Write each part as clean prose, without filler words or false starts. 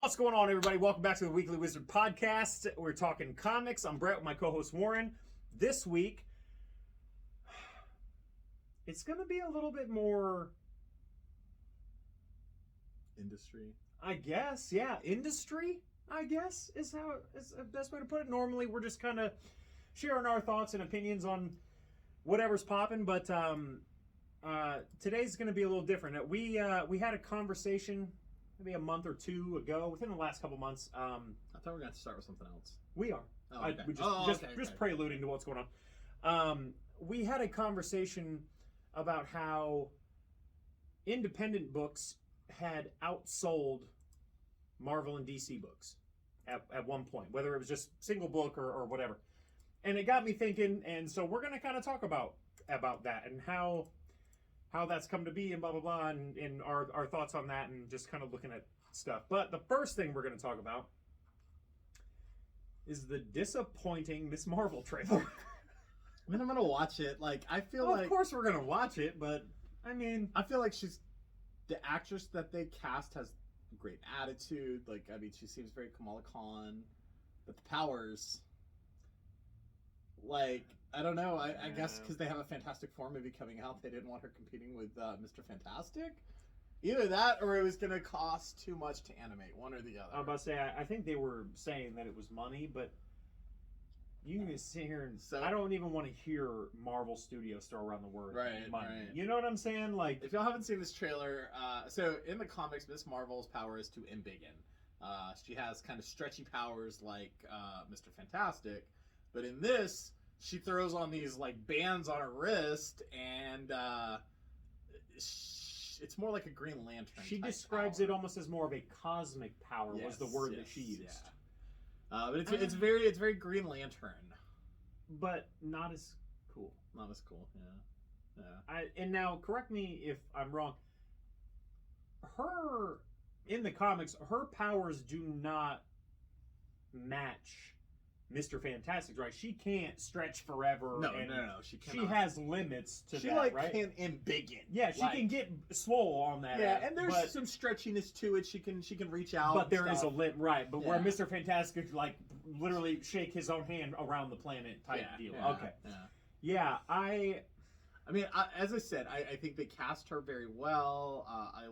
What's going on, everybody? Welcome back to the Weekly Wizard Podcast. We're talking comics. I'm Brett with my co-host Warren. This week, it's going to be a little bit more... industry. I guess, yeah. Industry, I guess, is the best way to put it. Normally, we're just kind of sharing our thoughts and opinions on whatever's popping, but today's going to be a little different. We had a conversation maybe a month or two ago, within the last couple months. I thought we were going to start with something else. We are. Oh, okay. We just preluding to what's going on. We had a conversation about how independent books had outsold Marvel and DC books at one point, whether it was just single book or whatever. And it got me thinking, and so we're going to kind of talk about that and how that's come to be and blah, blah, blah, and our thoughts on that and just kind of looking at stuff. But the first thing we're going to talk about is the disappointing Miss Marvel trailer. I mean, I'm going to watch it. Like, I feel well, like... Of course we're going to watch it, but, I mean... I feel like the actress that they cast has great attitude. Like, I mean, she seems very Kamala Khan. But the powers... Like, I don't know. I guess because they have a Fantastic Four movie coming out, they didn't want her competing with Mr. Fantastic. Either that, or it was going to cost too much to animate, one or the other. I'm about to say, I think they were saying that it was money, but you can sit here and I don't even want to hear Marvel Studios throw around the word money. Right. You know what I'm saying? Like, if y'all haven't seen this trailer, so in the comics, Miss Marvel's power is to embiggen. She has kind of stretchy powers like Mr. Fantastic, but in this, she throws on these like bands on her wrist, and it's more like a Green Lantern. She describes it almost as more of a cosmic power. Was the word that she used. Yeah. But it's very Green Lantern, but not as cool. Not as cool. Yeah. And now correct me if I'm wrong. Her in the comics, her powers do not match Mr. Fantastic, right? She can't stretch forever. No, she cannot. She has limits to she that, right? She can embiggen. Yeah, she can get swole on that. Yeah, and there's some stretchiness to it. She can reach out. But there is a limit, right? But where Mr. Fantastic like literally shake his own hand around the planet type deal. Yeah, okay. Yeah, I mean, as I said, I think they cast her very well. I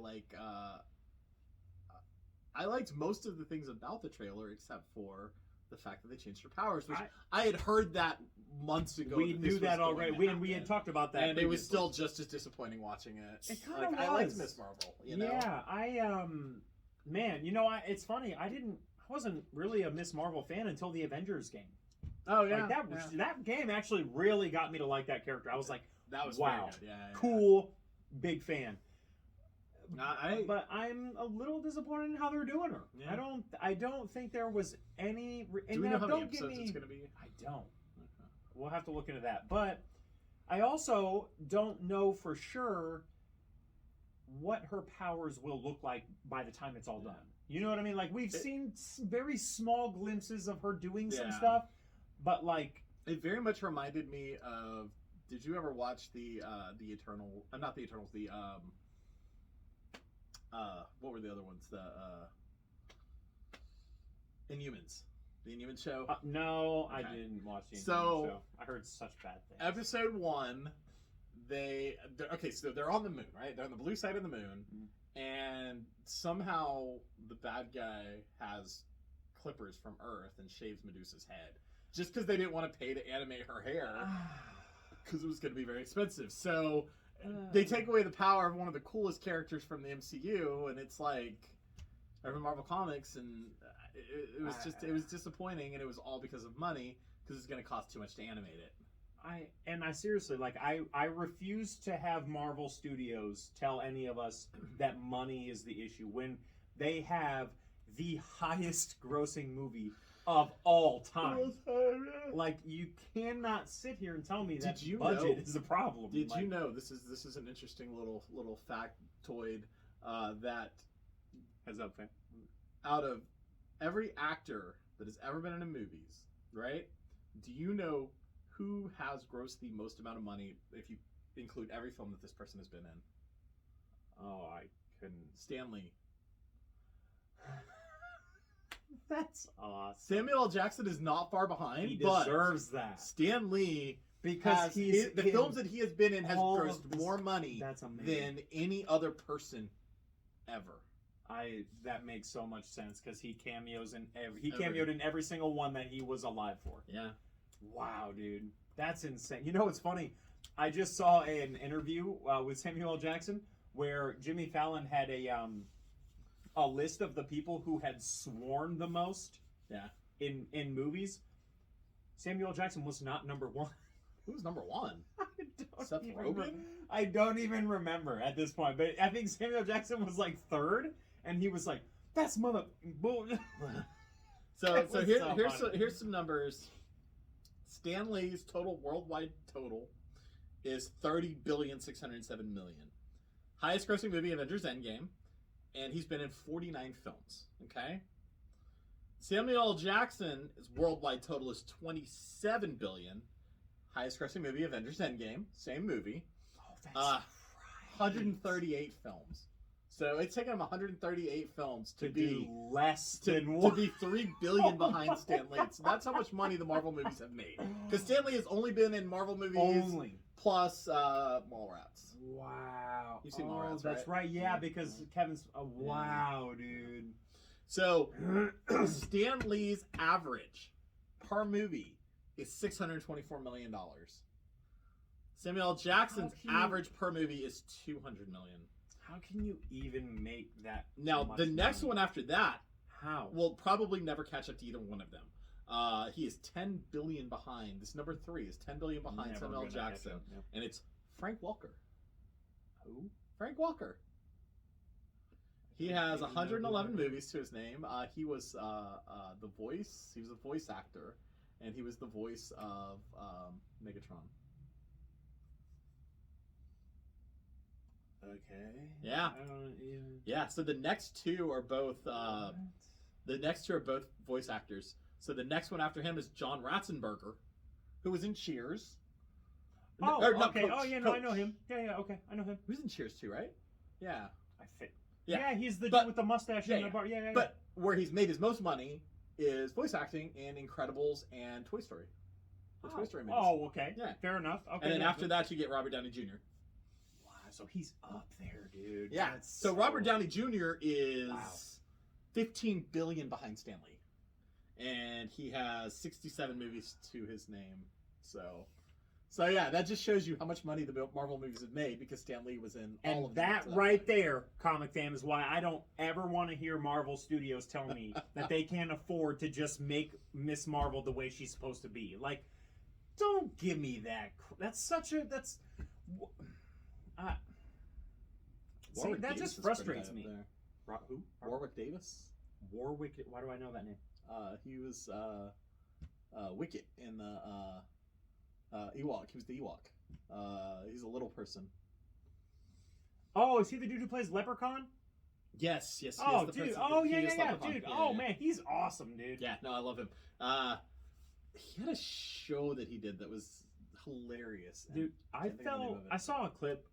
liked most of the things about the trailer except for the fact that they changed her powers, which I had heard that months ago. We knew that already. We had talked about that, and it was still just as disappointing watching it. It kind of was. I liked Miss Marvel. You know? Yeah, man, it's funny. I wasn't really a Miss Marvel fan until the Avengers game. Oh yeah, that game actually really got me to like that character. I was like, that was wow, very good. Cool, big fan. But I'm a little disappointed in how they're doing her. Yeah. I don't think there was any. Do we know how many episodes it's going to be? I don't. Okay. We'll have to look into that. But I also don't know for sure what her powers will look like by the time it's all done. You know what I mean? Like we've seen very small glimpses of her doing some stuff, but like it very much reminded me of. Did you ever watch the Eternal? Not the Eternals. The what were the other ones? The Inhumans. The Inhumans show? No, okay. I didn't watch the Inhumans show. I heard such bad things. Episode 1, so they're on the moon, right? They're on the blue side of the moon, and somehow the bad guy has clippers from Earth and shaves Medusa's head. Just because they didn't want to pay to animate her hair, because it was going to be very expensive. So they take away the power of one of the coolest characters from the MCU, and it's like every Marvel Comics, and it was disappointing, and it was all because of money, because it's going to cost too much to animate it. I seriously, like, I refuse to have Marvel Studios tell any of us that money is the issue when they have the highest grossing movie of all time. Like, you cannot sit here and tell me that budget is a problem. Did you know this is an interesting little factoid that heads up, fan. Out of every actor that has ever been in a movies, right? Do you know who has grossed the most amount of money if you include every film that this person has been in? Oh, I couldn't. Stan Lee. That's awesome. Samuel L. Jackson is not far behind. He but deserves that. Stan Lee, Because the films that he has been in has grossed more money That's amazing. than any other person ever. That makes so much sense because he cameos in cameoed in every single one that he was alive for. Yeah. Wow, dude, that's insane. You know what's funny? I just saw an interview with Samuel L. Jackson where Jimmy Fallon had a list of the people who had sworn the most. Yeah. In movies, Samuel L. Jackson was not number one. Who's number one? Seth even Rogen? I don't even remember at this point, but I think Samuel Jackson was like third, and he was like, "That's mother." So here's some numbers. Stan Lee's total worldwide total is $30,607,000,000. Highest grossing movie, Avengers Endgame, and he's been in 49 films. Okay. Samuel L. Jackson's worldwide total is $27 billion. Highest grossing movie, Avengers Endgame, same movie. Oh, that's 138 films. So it's taken him 138 films to be less than to be $3 billion behind Stan Lee. So that's how much money the Marvel movies have made. Because Stan Lee has only been in Marvel movies plus Mallrats. Wow. You've seen Mallrats, right? That's right. Yeah, because Kevin's. Wow, dude. So Stan Lee's average per movie is $624 million. Samuel L. Jackson's average per movie is $200 million. How can you even make that? Now, the next one after that how will probably never catch up to either one of them. He is $10 billion behind. This number 3 is $10 billion behind Samuel L. Jackson, and it's Frank Welker. Who? Frank Welker. He has 111 movies to his name. He was the voice. He was a voice actor, and he was the voice of Megatron. Okay. Yeah. Yeah. So the next two are both voice actors. So the next one after him is John Ratzenberger, who was in Cheers. Oh, okay. Coach, oh, yeah, no, I know him. Yeah, okay, I know him. He was in Cheers too, right? Yeah. Yeah, he's the dude with the mustache in the bar. Yeah. But where he's made his most money is voice acting in Incredibles and Toy Story. The Toy Story movies. Oh, okay. Yeah. Fair enough. Okay. And then after that, you get Robert Downey Jr. Wow, so he's up there, dude. Yeah. So Robert Downey Jr. is $15 billion behind Stan Lee. And he has 67 movies to his name. So yeah, that just shows you how much money the Marvel movies have made because Stan Lee was in all of them. And that right there, comic fam, is why I don't ever want to hear Marvel Studios tell me that they can't afford to just make Miss Marvel the way she's supposed to be. Like, don't give me that. That's such a that just frustrates me. Who? Warwick Davis. Warwick. Why do I know that name? He was Wicket in the Ewok. He was the Ewok. He's a little person. Oh, is he the dude who plays Leprechaun? Yes. Oh, dude. Oh, yeah, dude. Oh, man, he's awesome, dude. Yeah, no, I love him. He had a show that he did that was hilarious. Dude, I saw a clip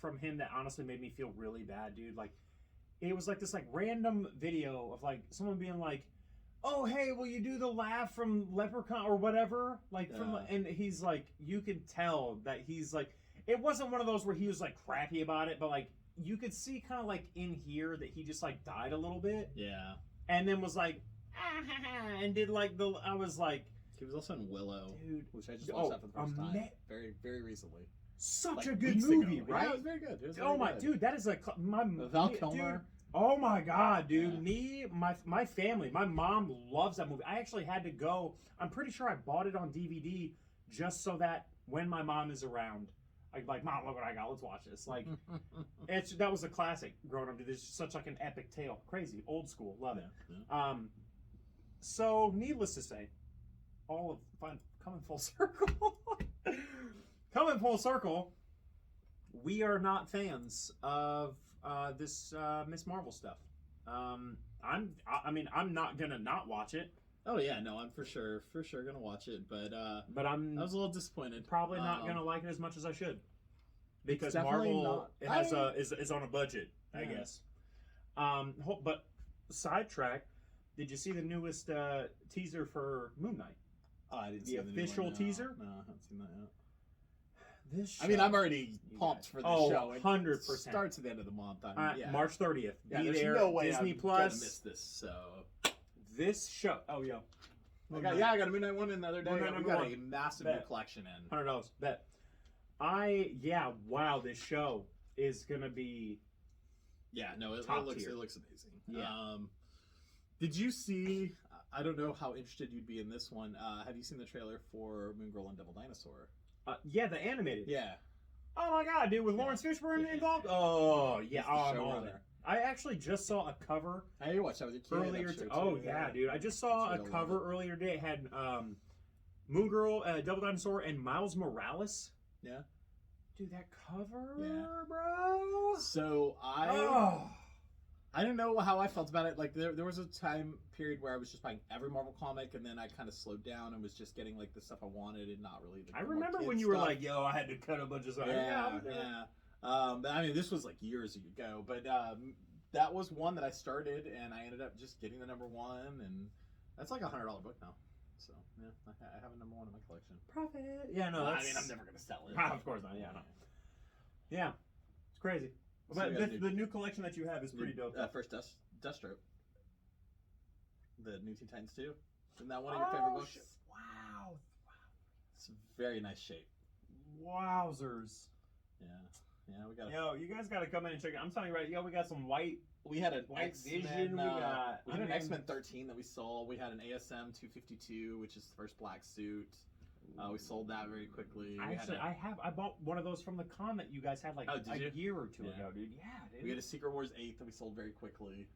from him that honestly made me feel really bad, dude. Like, it was like this like random video of like someone being like, "Oh, hey, will you do the laugh from Leprechaun or whatever?" Like and he's like, you could tell that he's like, it wasn't one of those where he was like crappy about it, but like you could see kind of like in here that he just like died a little bit. Yeah. And then was like, and did like I was like, he was also in Willow, dude, which I just watched that for the first time very, very recently. Such a good movie, right? Yeah, it was very good. Dude, that is like Val Kilmer. Dude, oh my god, dude! Yeah. My family, my mom loves that movie. I actually had to go. I'm pretty sure I bought it on DVD just so that when my mom is around, I'd like, "Mom, look what I got. Let's watch this." Like, that was a classic growing up. Dude, it's such like an epic tale. Crazy, old school, love it. Yeah. So needless to say, all of fun coming full circle. Coming full circle, we are not fans of this Miss Marvel stuff. I'm not gonna not watch it. Oh yeah, no, I'm for sure gonna watch it, but I was a little disappointed. Probably not gonna like it as much as I should because Marvel is on a budget, I guess. But sidetrack, Did you see the newest teaser for Moon Knight? Oh, I didn't The see the new official one, no. teaser? No, I haven't seen that yet. This show, I mean, I'm already pumped for this show. It 100%. starts at the end of the month. Yeah. March 30th. Yeah, Be there's there. no way Disney I'm Plus. gonna miss this. So This show. Oh, yeah. I got a Moon Knight one in the other day. Moon Knight We number got one. a massive Bet. new collection in. $100. Bet. Wow, this show is gonna be. Yeah, no, it Top looks tier. amazing. Yeah. Did you see? I don't know how interested you'd be in this one. Have you seen the trailer for Moon Girl and Devil Dinosaur? Yeah, the animated. Yeah. Oh my god, dude, with Lawrence Fishburne involved? Oh, yeah. He's the I'm all showrunner. in. I actually just saw a cover Hey, you watched that with your kid. earlier. I'm sure, Oh, too. yeah, dude. I just saw a It's real cover love earlier today. It had Moon Girl, Devil Dinosaur, and Miles Morales. Yeah. Dude, that cover, Yeah. bro. So Oh. I don't know how I felt about it. Like there was a time period where I was just buying every Marvel comic, and then I kind of slowed down and was just getting like the stuff I wanted and not really. I remember when you were like, "Yo, I had to cut a bunch of stuff." Yeah. But I mean, this was like years ago. But that was one that I started, and I ended up just getting the number one, and that's like $100 book now. So yeah, I have a number one in my collection. Profit. Yeah, no, I mean, I'm never gonna sell it. Of course not. Yeah, no. Yeah, it's crazy. So But you gotta the new collection that you have is pretty dope. First Deathstroke. The New Teen Titans 2. Isn't that one of your favorite books? Wow. It's very nice shape. Wowzers. Yeah, we got. Yo, you guys got to come in and check it. I'm telling you right, we got some white. We had an White X-Men, Vision, we had an X-Men 13 that we sold. We had an ASM 252, which is the first black suit. We sold that very quickly. I bought one of those from the comment you guys had like a year or two ago, dude. Yeah, dude. We had a Secret Wars 8 that we sold very quickly.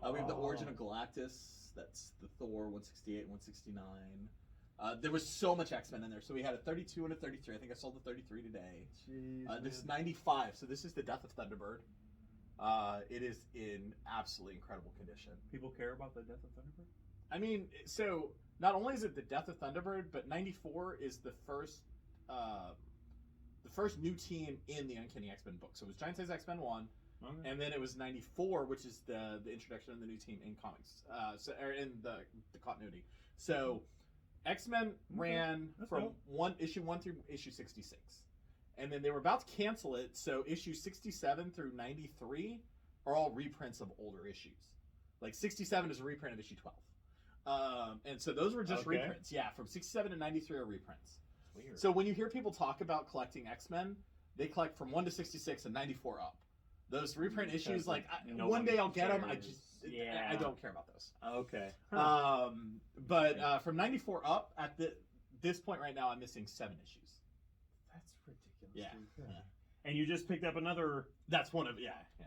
We have the Origin of Galactus. That's the Thor 168 and 169. There was so much X-Men in there. So we had a 32 and a 33. I think I sold the 33 today. Jeez, this is 95. So this is the Death of Thunderbird. It is in absolutely incredible condition. People care about the Death of Thunderbird? I mean, so not only is it the Death of Thunderbird, but 94 is the first new team in the Uncanny X-Men book. So it was Giant Size X-Men 1, and then it was 94, which is the introduction of the new team in comics, or in the continuity. So X-Men ran from issue 1 through issue 66. And then they were about to cancel it, so issue 67 through 93 are all reprints of older issues. Like 67 is a reprint of issue 12. And so those were just reprints. Yeah, from 67 to 93 are reprints. Weird. So when you hear people talk about collecting X-Men, they collect from 1 to 66 and 94 up. Those reprint issues, like one day I'll get them. I don't care about those. Okay. But from 94 up, at this point right now, I'm missing 7 issues. That's ridiculous. Yeah. And you just picked up another. That's one of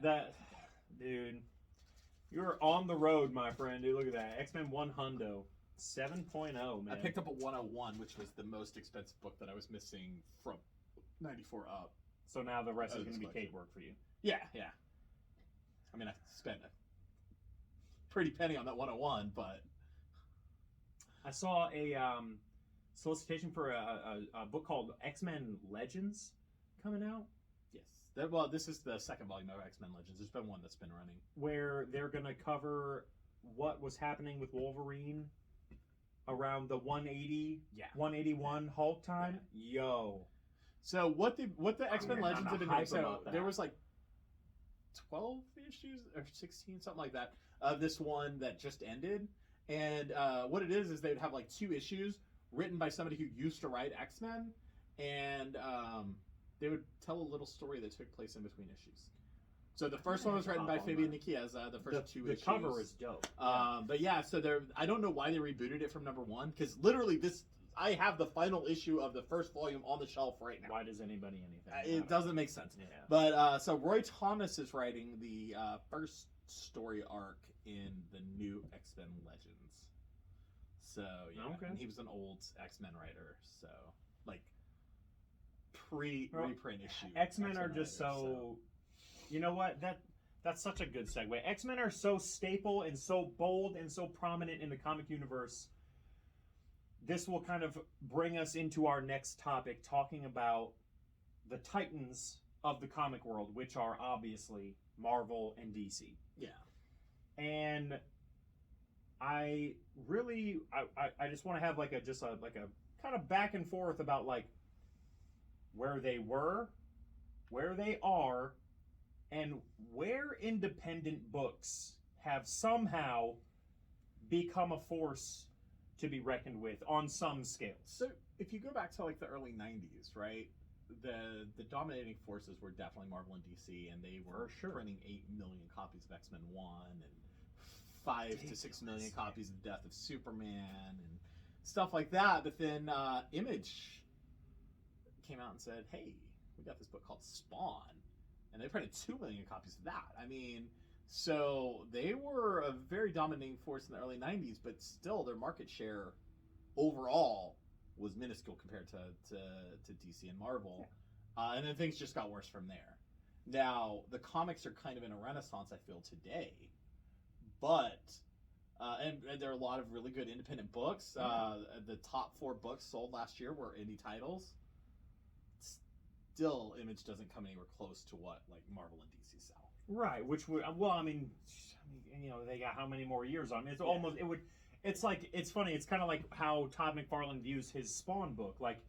That, dude. You're on the road, my friend. Dude, look at that. X-Men 1 Hundo. 7.0, man. I picked up a 101, which was the most expensive book that I was missing from 94 up. So now the rest is going to be cake work for you. Yeah. I mean, I spent a pretty penny on that 101, but I saw a solicitation for a book called X-Men Legends coming out. Yes. This is the second volume of X-Men Legends. There's been one that's been running. Where they're going to cover what was happening with Wolverine around the 181 Hulk time. Yeah. Yo. So what the X-Men Legends have been doing, so that. There was like 12 issues or 16, something like that, of this one that just ended. And what it is they'd have like 2 issues written by somebody who used to write X-Men, and they would tell a little story that took place in between issues. So the first one was written by Fabian Nicieza. The first 2 issues. The cover is dope. But yeah, so I don't know why they rebooted it from number 1, because literally I have the final issue of the first volume on the shelf right now. Why does anybody anything? It doesn't make sense. Yeah. But so Roy Thomas is writing the first story arc in the new X-Men Legends. So yeah, and he was an old X-Men writer. So like reprint issue. X-Men are just so. You know what? That's such a good segue. X-Men are so staple and so bold and so prominent in the comic universe. This will kind of bring us into our next topic, talking about the titans of the comic world, which are obviously Marvel and DC. Yeah. And I really, I just want to have like a kind of back and forth about like where they were, where they are, and where independent books have somehow become a force to be reckoned with on some scales. So if you go back to like the early '90s, right? The dominating forces were definitely Marvel and DC, and they were printing 8 million copies of X-Men 1 and 5 to 6 million copies of Death of Superman and stuff like that. But then Image came out and said, "Hey, we got this book called Spawn," and they printed 2 million copies of that. I mean, so they were a very dominating force in the early '90s, but still their market share overall was minuscule compared to DC and Marvel. Yeah. And then things just got worse from there. Now, the comics are kind of in a renaissance, I feel, today. But, and there are a lot of really good independent books. The top 4 books sold last year were indie titles. Still, Image doesn't come anywhere close to what like Marvel and DC sell. Right, which would, well, I mean, you know, they got how many more years on it? It's almost, it would... It's like, it's funny, it's kind of like how Todd McFarlane views his Spawn book. Like,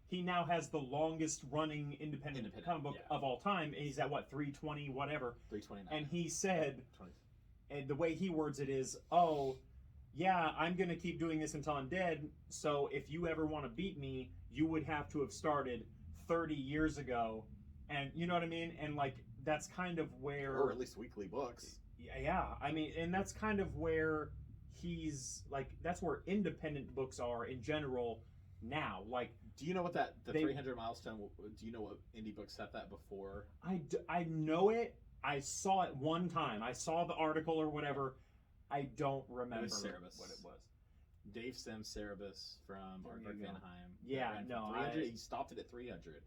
he now has the longest running independent comic book of all time, and he's at, what, 320, whatever? 329. And he said, 20. And the way he words it is, oh, yeah, I'm going to keep doing this until I'm dead, so if you ever want to beat me, you would have to have started 30 years ago. And, you know what I mean? And, like, that's kind of where... Or at least weekly books. Yeah, I mean, and that's kind of where... He's like, that's where independent books are in general now. Like, do you know what the 300 milestone? Do you know what indie books set that before? I know it. I saw it one time. I saw the article or whatever. I don't remember what it was. Dave Sims, Cerebus from Artwork Anaheim. Yeah, no, he stopped it at 300.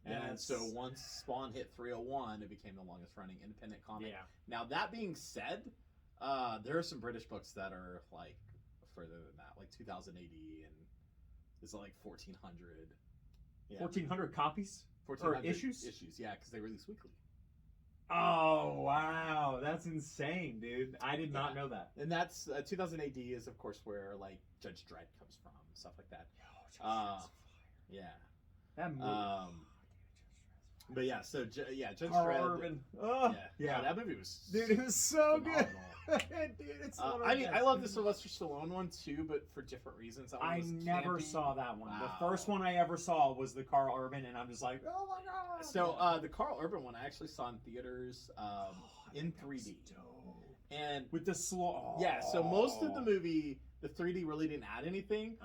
And so once Spawn hit 301, it became the longest running independent comic. Yeah. Now that being said, there are some British books that are like further than that, like 2000 AD, and it's like 1400. Yeah. 1400 copies? 1400 or issues? Issues, yeah, because they release weekly. Oh, wow. That's insane, dude. I did not know that. And that's 2000 AD is, of course, where like Judge Dredd comes from, stuff like that. Judge Dredd's fire. Yeah. That movie. But yeah, so Judge Dredd. Urban. Oh, yeah. That movie was dude, it was so phenomenal. good. Dude, it's I mean, I love the Sylvester Stallone one too, but for different reasons. I never saw that one. Wow. The first one I ever saw was the Carl Urban, and I'm just like, oh my god. So the Carl Urban one I actually saw in theaters in 3D. And with the slow. Yeah, so most of the movie, the 3D really didn't add anything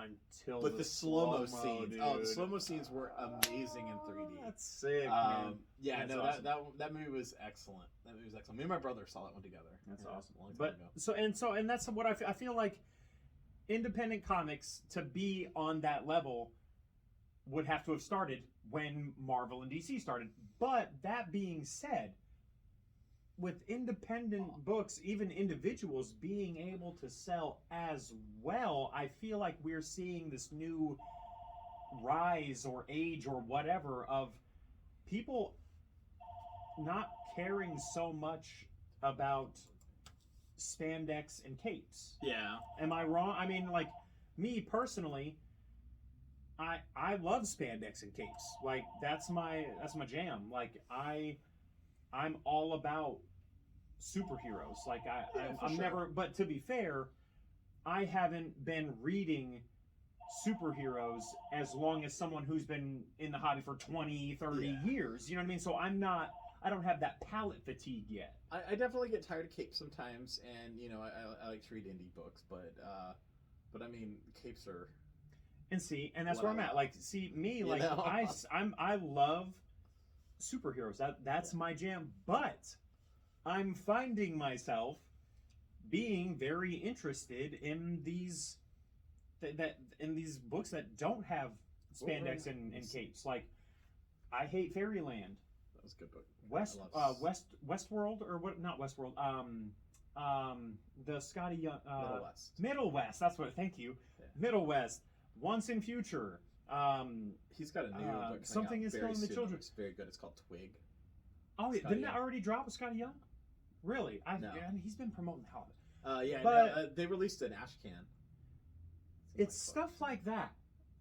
but the slow-mo scenes. Dude. Oh, the slow-mo scenes were amazing in 3D. That's sick, man. Yeah, that's no, awesome. that movie was excellent. That movie was excellent. Me and my brother saw that one together. That's awesome. A long time ago. And that's what I feel like. Independent comics to be on that level would have to have started when Marvel and DC started. But that being said, with independent books, even individuals being able to sell as well, I feel like we're seeing this new rise or age or whatever of people not caring so much about spandex and capes. Yeah. Am I wrong? I mean, like, me personally, I love spandex and capes. Like, that's my jam. Like, I'm all about superheroes. Like, I'm never, but to be fair, I haven't been reading superheroes as long as someone who's been in the hobby for 20, 30 years. You know what I mean? So I don't have that palette fatigue yet. I definitely get tired of capes sometimes, and, you know, I like to read indie books, but I mean, capes are... And that's where I'm at. Like, see, me, like, I love superheroes. That's my jam. But I'm finding myself being very interested in these books that don't have spandex and capes. Like, I hate Fairyland. That was a good book. Westworld, or what? Not Westworld. The Scotty Young. Middle West. That's what. Thank you. Yeah. Middle West. Once in Future. He's got a new book. Something is killing the children. It's very good. It's called Twig. Oh, didn't that already drop with Scotty Young? Really? No. He's been promoting the hell. But they released an ash can. it's stuff like that.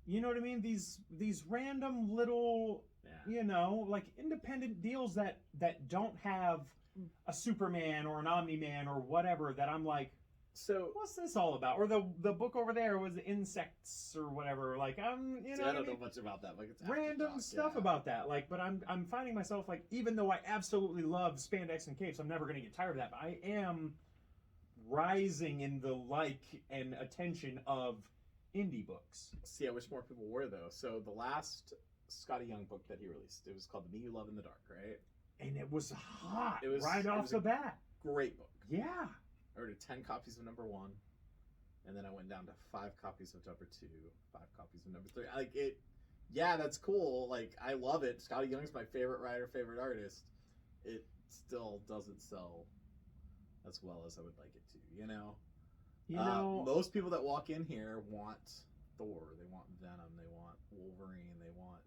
You know what I mean? These random little, like independent deals that don't have a Superman or an Omni-Man or whatever that I'm like, so what's this all about? Or the book over there was insects or whatever. Like I don't know much about that. Like it's random stuff about that. Like, but I'm finding myself like, even though I absolutely love spandex and capes, I'm never going to get tired of that. But I am rising in the like and attention of indie books. See, I wish more people were though. So the last Scotty Young book that he released, it was called The Me You Love in the Dark, right? And it was hot right off the bat. Great book. Yeah. I ordered 10 copies of number 1, and then I went down to 5 copies of number 2, 5 copies of number 3. Like it, yeah, that's cool. Like I love it. Scotty Young's my favorite writer, favorite artist. It still doesn't sell as well as I would like it to. You know, most people that walk in here want Thor, they want Venom, they want Wolverine, they want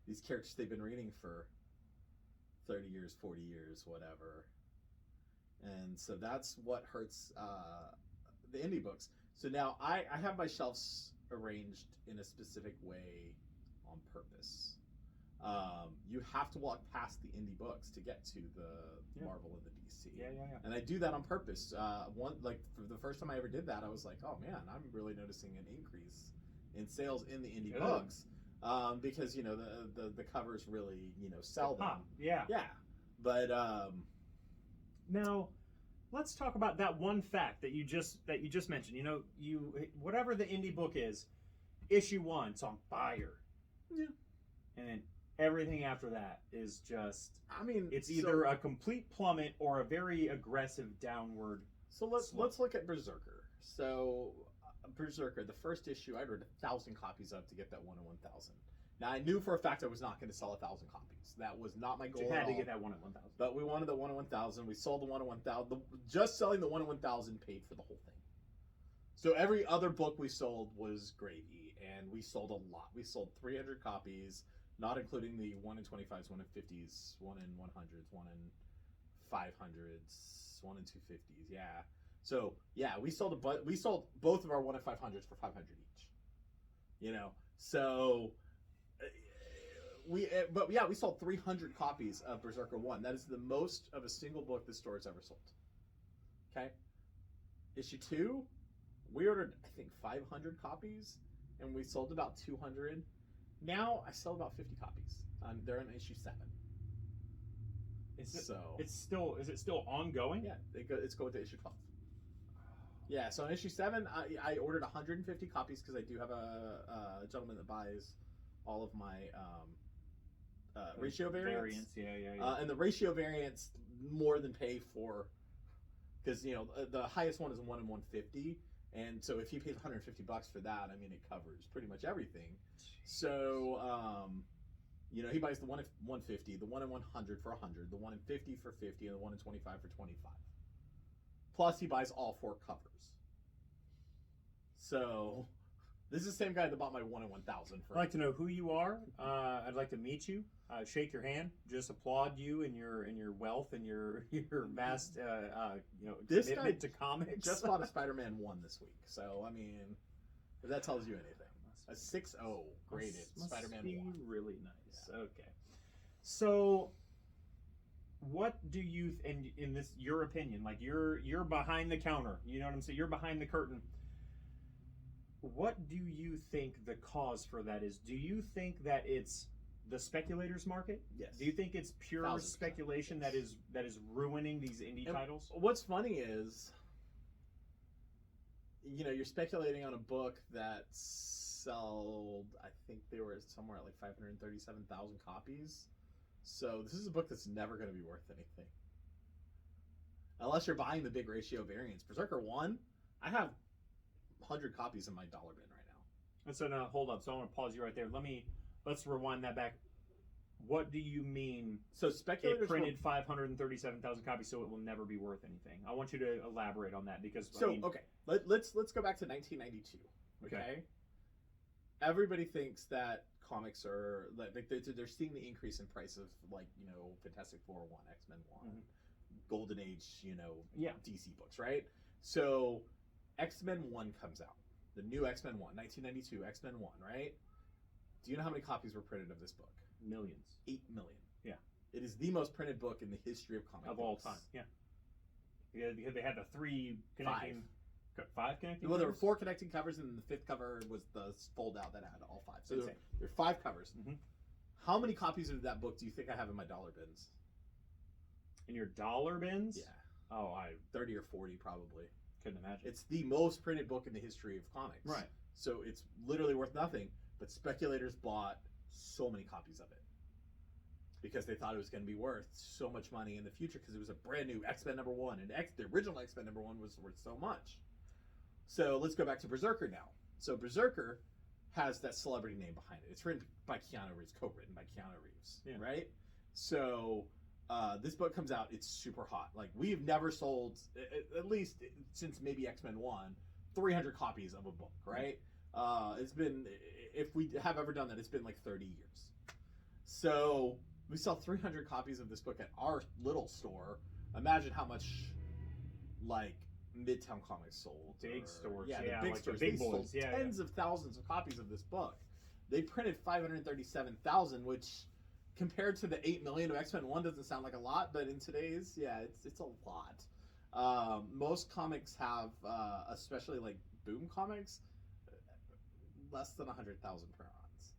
these characters they've been reading for 30 years, 40 years, whatever. And so that's what hurts the indie books. So now I have my shelves arranged in a specific way on purpose. You have to walk past the indie books to get to the Marvel and the DC. Yeah. And I do that on purpose. For the first time I ever did that, I was like, oh man, I'm really noticing an increase in sales in the indie books. Because the covers really sell them. Yeah. But now let's talk about that one fact that you just mentioned. You whatever the indie book is, issue 1, it's on fire. Yeah. And then everything after that is just, it's so, either a complete plummet or a very aggressive downward. So let's look at Berserker. So Berserker, the first issue, I read 1,000 copies of to get that 1 in 1,000. Now I knew for a fact I was not going to sell 1,000 copies. That was not my goal. You had to get that 1 in 1,000. But we wanted the 1 in 1,000. We sold the 1 in 1,000. Just selling the 1 in 1,000 paid for the whole thing. So every other book we sold was gravy, and we sold a lot. We sold 300 copies, not including the 1 in 25s, 1 in 50s, 1 in 100s, 1 in 500s, 1 in 250s. Yeah. So yeah, we sold both of our 1 in 500s for 500 each. So we sold 300 copies of Berserker 1. That is the most of a single book the store has ever sold. Okay. Issue 2, we ordered I think 500 copies, and we sold about 200. Now I sell about 50 copies. They're in issue 7. Is it still ongoing? Yeah, it's going to issue 12. Yeah, so in issue 7, I ordered 150 copies because I do have a gentleman that buys all of my ratio variants. Yeah. And the ratio variants more than pay for, because the highest one is 1 in 150, and so if he pays $150 for that, it covers pretty much everything. So he buys the 1 in 150, the 1 in 100 for 100, the 1 in 50 for 50, and the 1 in 25 for 25. Plus, he buys all 4 covers. So, this is the same guy that bought my 1 in 1,000. I'd like to know who you are. I'd like to meet you. Shake your hand. Just applaud you and your wealth and your vast this commitment guy to comics. Just bought a Spider-Man 1 this week. So, if that tells you anything. A 6.0 graded Spider-Man 1. Really nice. Yeah. Okay. So, what do you in this your opinion? Like you're behind the counter. You know what I'm saying? You're behind the curtain. What do you think the cause for that is? Do you think that it's the speculators market? Yes. Do you think it's pure 1,000%. speculation that is ruining these indie titles? What's funny is, you're speculating on a book that sold, I think they were somewhere at like 537,000 copies. So this is a book that's never going to be worth anything. Unless you're buying the big ratio variants. Berserker 1, I have 100 copies in my dollar bin right now. And so now, hold up. So I want to pause you right there. Let's rewind that back. What do you mean? So speculators it printed 537,000 copies, so it will never be worth anything. I want you to elaborate on that because okay, let's go back to 1992. Okay. Everybody thinks that comics are like they're seeing the increase in price of Fantastic Four 1, X-Men 1, golden age, Yeah. DC books, right? So X-Men 1 comes out. The new X-Men 1, 1992 X-Men 1, right? Do you know how many copies were printed of this book? Millions. 8 million. Yeah. It is the most printed book in the history of comic Of books. all time. Yeah. Because they had the 3 connecting... 5 connecting Well, there were covers? 4 connecting covers, and the 5th cover was the fold out that had all 5. So there are 5 covers. Mm-hmm. How many copies of that book do you think I have in my dollar bins? In your dollar bins? Yeah. Oh, I 30 or 40 probably. couldn't imagine. It's the most printed book in the history of comics. Right. So it's literally worth nothing, but speculators bought so many copies of it because they thought it was going to be worth so much money in the future because it was a brand new X-Men #1, and the original X-Men #1 was worth so much. So let's go back to Berserker now. So Berserker has that celebrity name behind it. It's written by Keanu Reeves, co-written by Keanu Reeves, right? So this book comes out, it's super hot. Like, we've never sold, at least since maybe X-Men 1, 300 copies of a book, right? It's been, if we have ever done that, it's been like 30 years. So we sell 300 copies of this book at our little store. Imagine how much, like, Midtown Comics sold. Big stores. Yeah, Yeah, the big like stores. the big They boys. sold tens of thousands of copies of this book. They printed 537,000, which compared to the 8 million of X-Men 1 doesn't sound like a lot, but in today's, it's a lot. Most comics have, especially like Boom Comics, less than 100,000 print runs.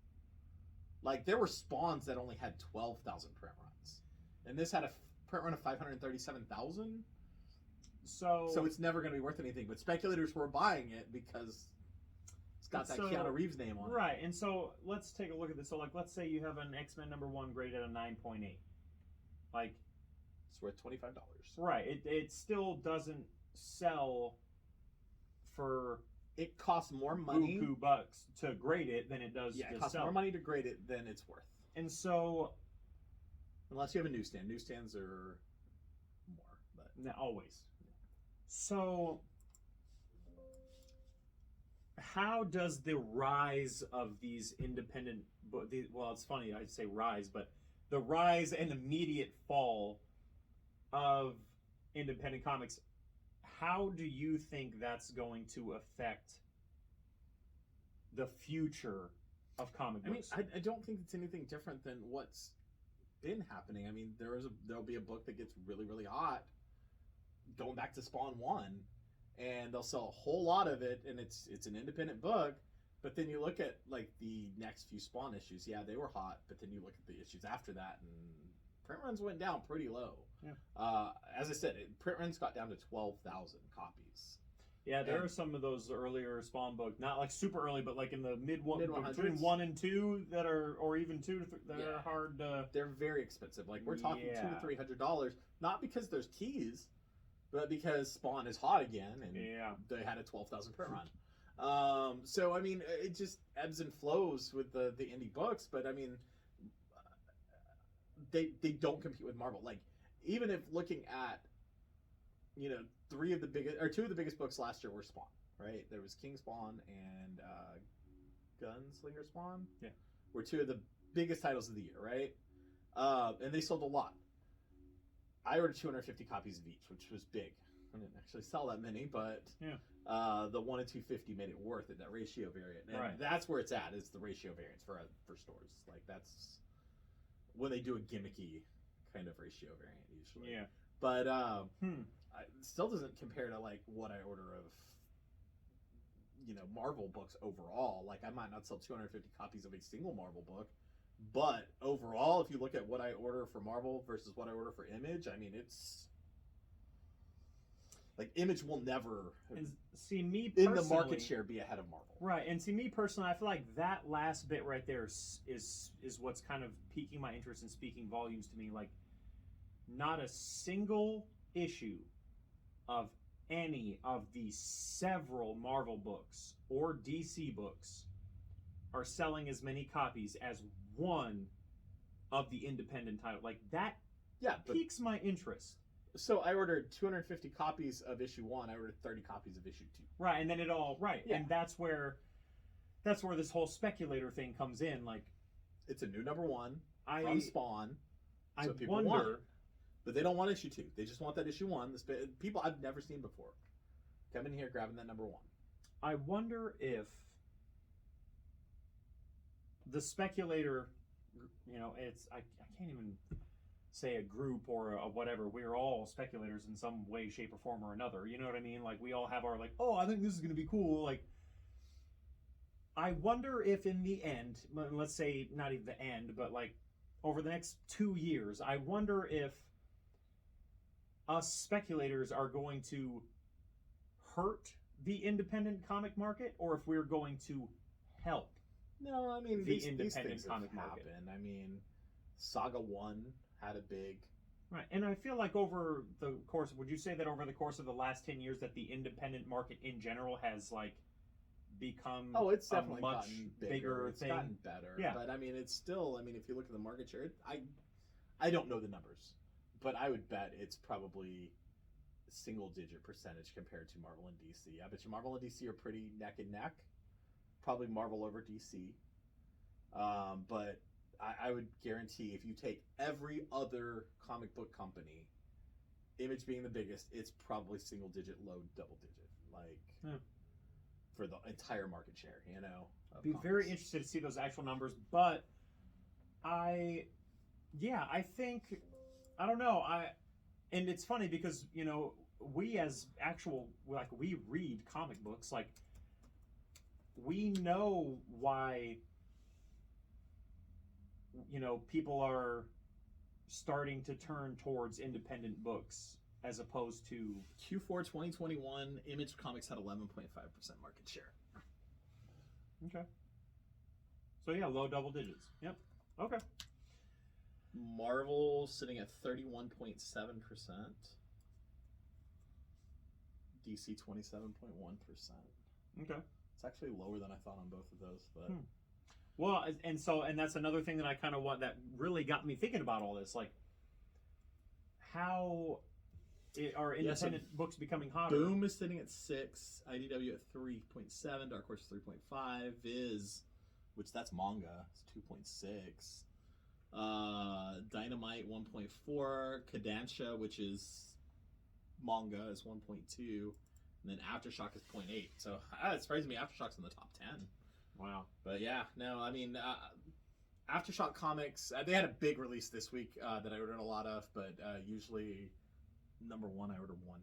Like, there were Spawns that only had 12,000 print runs, and this had a print run of 537,000. So it's never going to be worth anything. But speculators were buying it because it's got that Keanu Reeves name on it. Right, and so let's take a look at this. So, like, let's say you have an X-Men #1 graded at a 9.8. Like, it's worth $25. Right, it still doesn't sell for... It costs more money. Buku bucks to grade it than it does to sell. It costs more money to grade it than it's worth. And so... Unless you have a newsstand. Newsstands are more. But No, always. So, how does the rise of these independent... Well, it's funny I say rise, but the rise and immediate fall of independent comics, how do you think that's going to affect the future of comic books? I mean, I don't think it's anything different than what's been happening. I mean, there'll be a book that gets really, really hot, going back to Spawn 1, and they'll sell a whole lot of it, and it's an independent book. But then you look at, like, the next few Spawn issues, yeah, they were hot, but then you look at the issues after that, and print runs went down pretty low. Yeah. As I said, print runs got down to 12,000 copies. Yeah, there are some of those earlier Spawn books, not like super early, but like in the mid between 100s. 1 and 2 that are, or even 2 to 3 that are hard to... They're very expensive. Like, we're talking $200 to $300, not because there's keys, but because Spawn is hot again, and they had a 12,000 print run. So, I mean, it just ebbs and flows with the indie books, but I mean, they don't compete with Marvel. Like, even if looking at, you know, 2 of the biggest books last year were Spawn, right? There was King Spawn and Gunslinger Spawn. Yeah. Were 2 of the biggest titles of the year, right? And they sold a lot. I ordered 250 copies of each, which was big. I didn't actually sell that many, but the 1 and 250 made it worth it, that ratio variant. And that's where it's at, is the ratio variance for stores. Like, that's when they do a gimmicky kind of ratio variant usually. Yeah. But it still doesn't compare to, like, what I order of, you know, Marvel books overall. Like, I might not sell 250 copies of a single Marvel book, but overall, if you look at what I order for Marvel versus what I order for Image, I mean, it's like, Image will never, and see, me personally, in the market share, be ahead of Marvel. Right, and see, me personally, I feel like that last bit right there is what's kind of piquing my interest and speaking volumes to me. Like, not a single issue of any of the several Marvel books or DC books are selling as many copies as one of the independent title. Like, that piques my interest. So I ordered 250 copies of issue 1. I ordered 30 copies of issue 2. Right, and then it all and that's where this whole speculator thing comes in. Like, it's a new #1 from Spawn. So people want it. But they don't want issue 2. They just want that issue 1. People I've never seen before. Coming here, grabbing that number 1. I wonder if the speculator, I can't even say a group or a whatever. We're all speculators in some way, shape, or form or another. You know what I mean? Like, we all have our, like, oh, I think this is going to be cool. Like, I wonder if in the end, let's say not even the end, but like over the next 2 years, I wonder if us speculators are going to hurt the independent comic market, or if we're going to help. No, I mean, the these independent things comic have market. happened. I mean, Saga 1 had a big... Right, and I feel like over the course, would you say that over the course of the last 10 years that the independent market in general has, like, become it's definitely a much gotten bigger it's thing? gotten better. Yeah. But, I mean, it's still... I mean, if you look at the market share, I don't know the numbers, but I would bet it's probably single-digit percentage compared to Marvel and DC. I bet you Marvel and DC are pretty neck and neck. Probably Marvel over DC. But I would guarantee if you take every other comic book company, Image being the biggest, it's probably single-digit, low double-digit. Like, for the entire market share, I'd be very interested to see those actual numbers, but I think, I don't know, and it's funny because, we as actual, like, we read comic books, like, we know why, people are starting to turn towards independent books as opposed to... Q4 2021, Image Comics had 11.5% market share. Okay. So yeah, low double digits. Yep. Okay. Marvel sitting at 31.7%. DC 27.1%. Okay. It's actually lower than I thought on both of those, but well, and that's another thing that I kind of want, that really got me thinking about all this, like how are independent books becoming hotter? Boom is sitting at 6, IDW at 3.7, Dark Horse 3.5, Viz, which that's manga, is 2.6. Dynamite 1.4, Kodansha, which is manga, is 1.2, and then Aftershock is 0.8. So it surprises me Aftershock's in the top 10. Wow. But yeah, no, I mean, Aftershock Comics, they had a big release this week that I ordered a lot of, but usually number 1, I order 1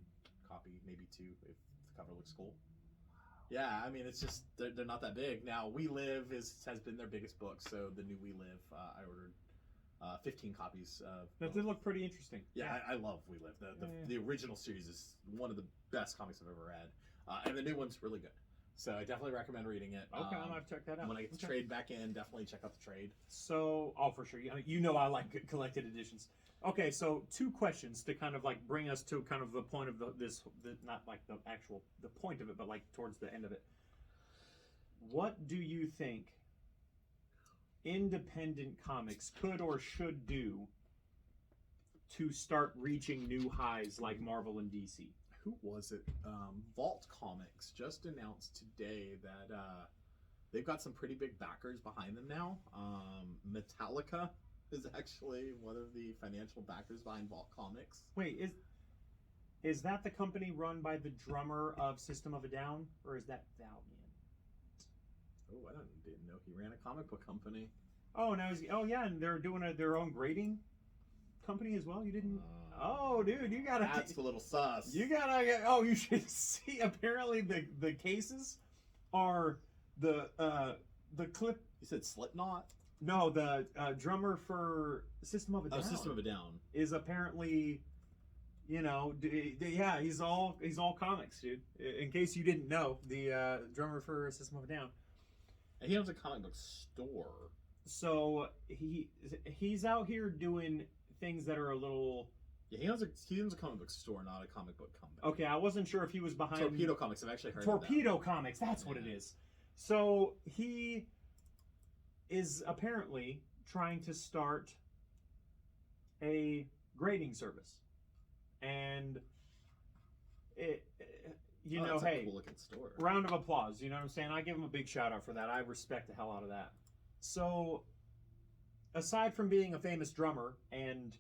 copy, maybe 2 if the cover looks cool. Yeah, I mean, it's just, they're not that big. Now, We Live has been their biggest book, so the new We Live, I ordered 15 copies. That did look pretty interesting. Yeah, I love We Live. The original series is one of the best comics I've ever read, and the new one's really good. So I definitely recommend reading it. Okay, I'm gonna have to check that out. When I get the trade back in, definitely check out the trade. So, for sure. I like collected editions. Okay, so 2 questions to kind of like bring us to kind of the point of not like the point of it, but like towards the end of it. What do you think independent comics could or should do to start reaching new highs like Marvel and DC? Who was it? Vault Comics just announced today that they've got some pretty big backers behind them now. Metallica is actually one of the financial backers behind Vault Comics. Wait, is that the company run by the drummer of System of a Down, or is that Valiant? Oh, I didn't know he ran a comic book company. Oh, and they're doing their own grading company as well. You didn't? Oh, dude, you gotta. That's a little sus. You gotta. Oh, you should see. Apparently, the cases are the clip. You said Slipknot? No, the drummer for System of a Down. Oh, System of a Down is apparently, yeah, he's all comics, dude. In case you didn't know, the drummer for System of a Down. And he owns a comic book store. So he's out here doing things that are a little. Yeah, he owns a comic book store, not a comic book company. Okay, I wasn't sure if he was behind Torpedo Comics. I've actually heard Torpedo Comics. That's what it is. So he is apparently trying to start a grading service, and That's hey, a cool looking store. Round of applause. You know what I'm saying? I give him a big shout out for that. I respect the hell out of that. So, aside from being a famous drummer and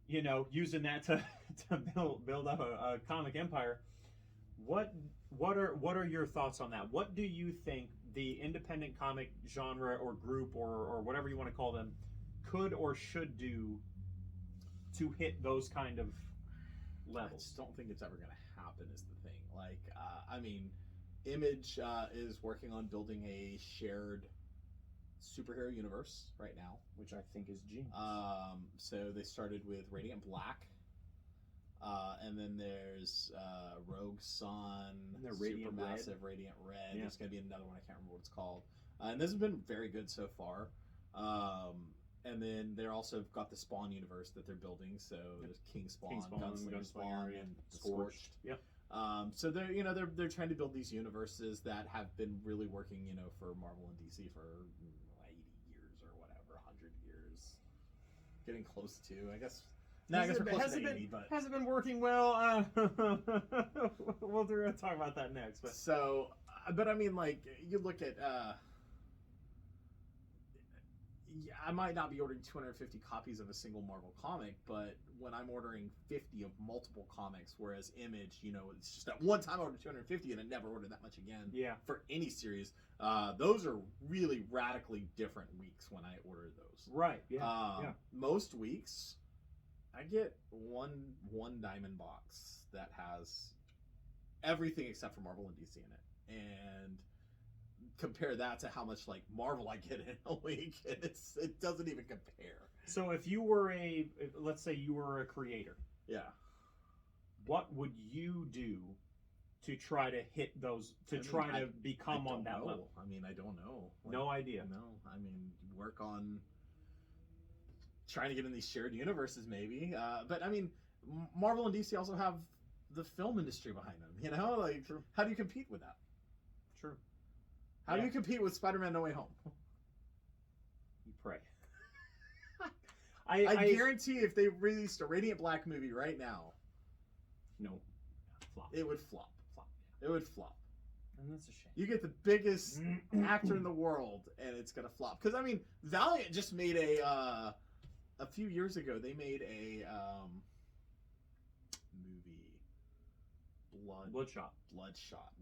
using that to build up a comic empire. What are your thoughts on that? What do you think the independent comic genre or group or whatever you want to call them could or should do to hit those kind of I levels? just don't think it's ever going to happen. Is the thing. Like, Image is working on building a shared superhero universe right now. Which I think is genius. So they started with Radiant Black, and then there's Rogue Sun, And they're Radiant Supermassive Radiant Red. Yeah. There's going to be another one, I can't remember what it's called. And this has been very good so far. And then they're also got the Spawn universe that they're building. So there's King Spawn, Gunslinger Spawn, and Scorched. Yep. So they're trying to build these universes that have been really working, for Marvel and DC for 80 years or whatever, 100 years, getting close to, I guess. No, I guess we're close to 80, but has it been working well? We'll talk about that next. But so, but I mean, like, you look at. I might not be ordering 250 copies of a single Marvel comic, but when I'm ordering 50 of multiple comics, whereas Image, it's just that one time I ordered 250 and I never ordered that much again. Yeah. For any series, those are really radically different weeks when I order those. Right. Yeah. Most weeks, I get one diamond box that has everything except for Marvel and DC in it, and compare that to how much like Marvel I get in a week, and it doesn't even compare. So if you were let's say you were a creator, Yeah. what would you do to try to hit those, to become on that level? I mean, I don't know. No idea. No, I mean, work on trying to get in these shared universes, maybe. But I mean, Marvel and DC also have the film industry behind them. Like, True. How do you compete with that? True. How do you compete with Spider-Man: No Way Home? You pray. I guarantee if they released a Radiant Black movie right now, no, flop. it would flop. It would flop. And that's a shame. You get the biggest actor in the world, and it's gonna flop. Because I mean, Valiant just made a few years ago. They made a movie, Bloodshot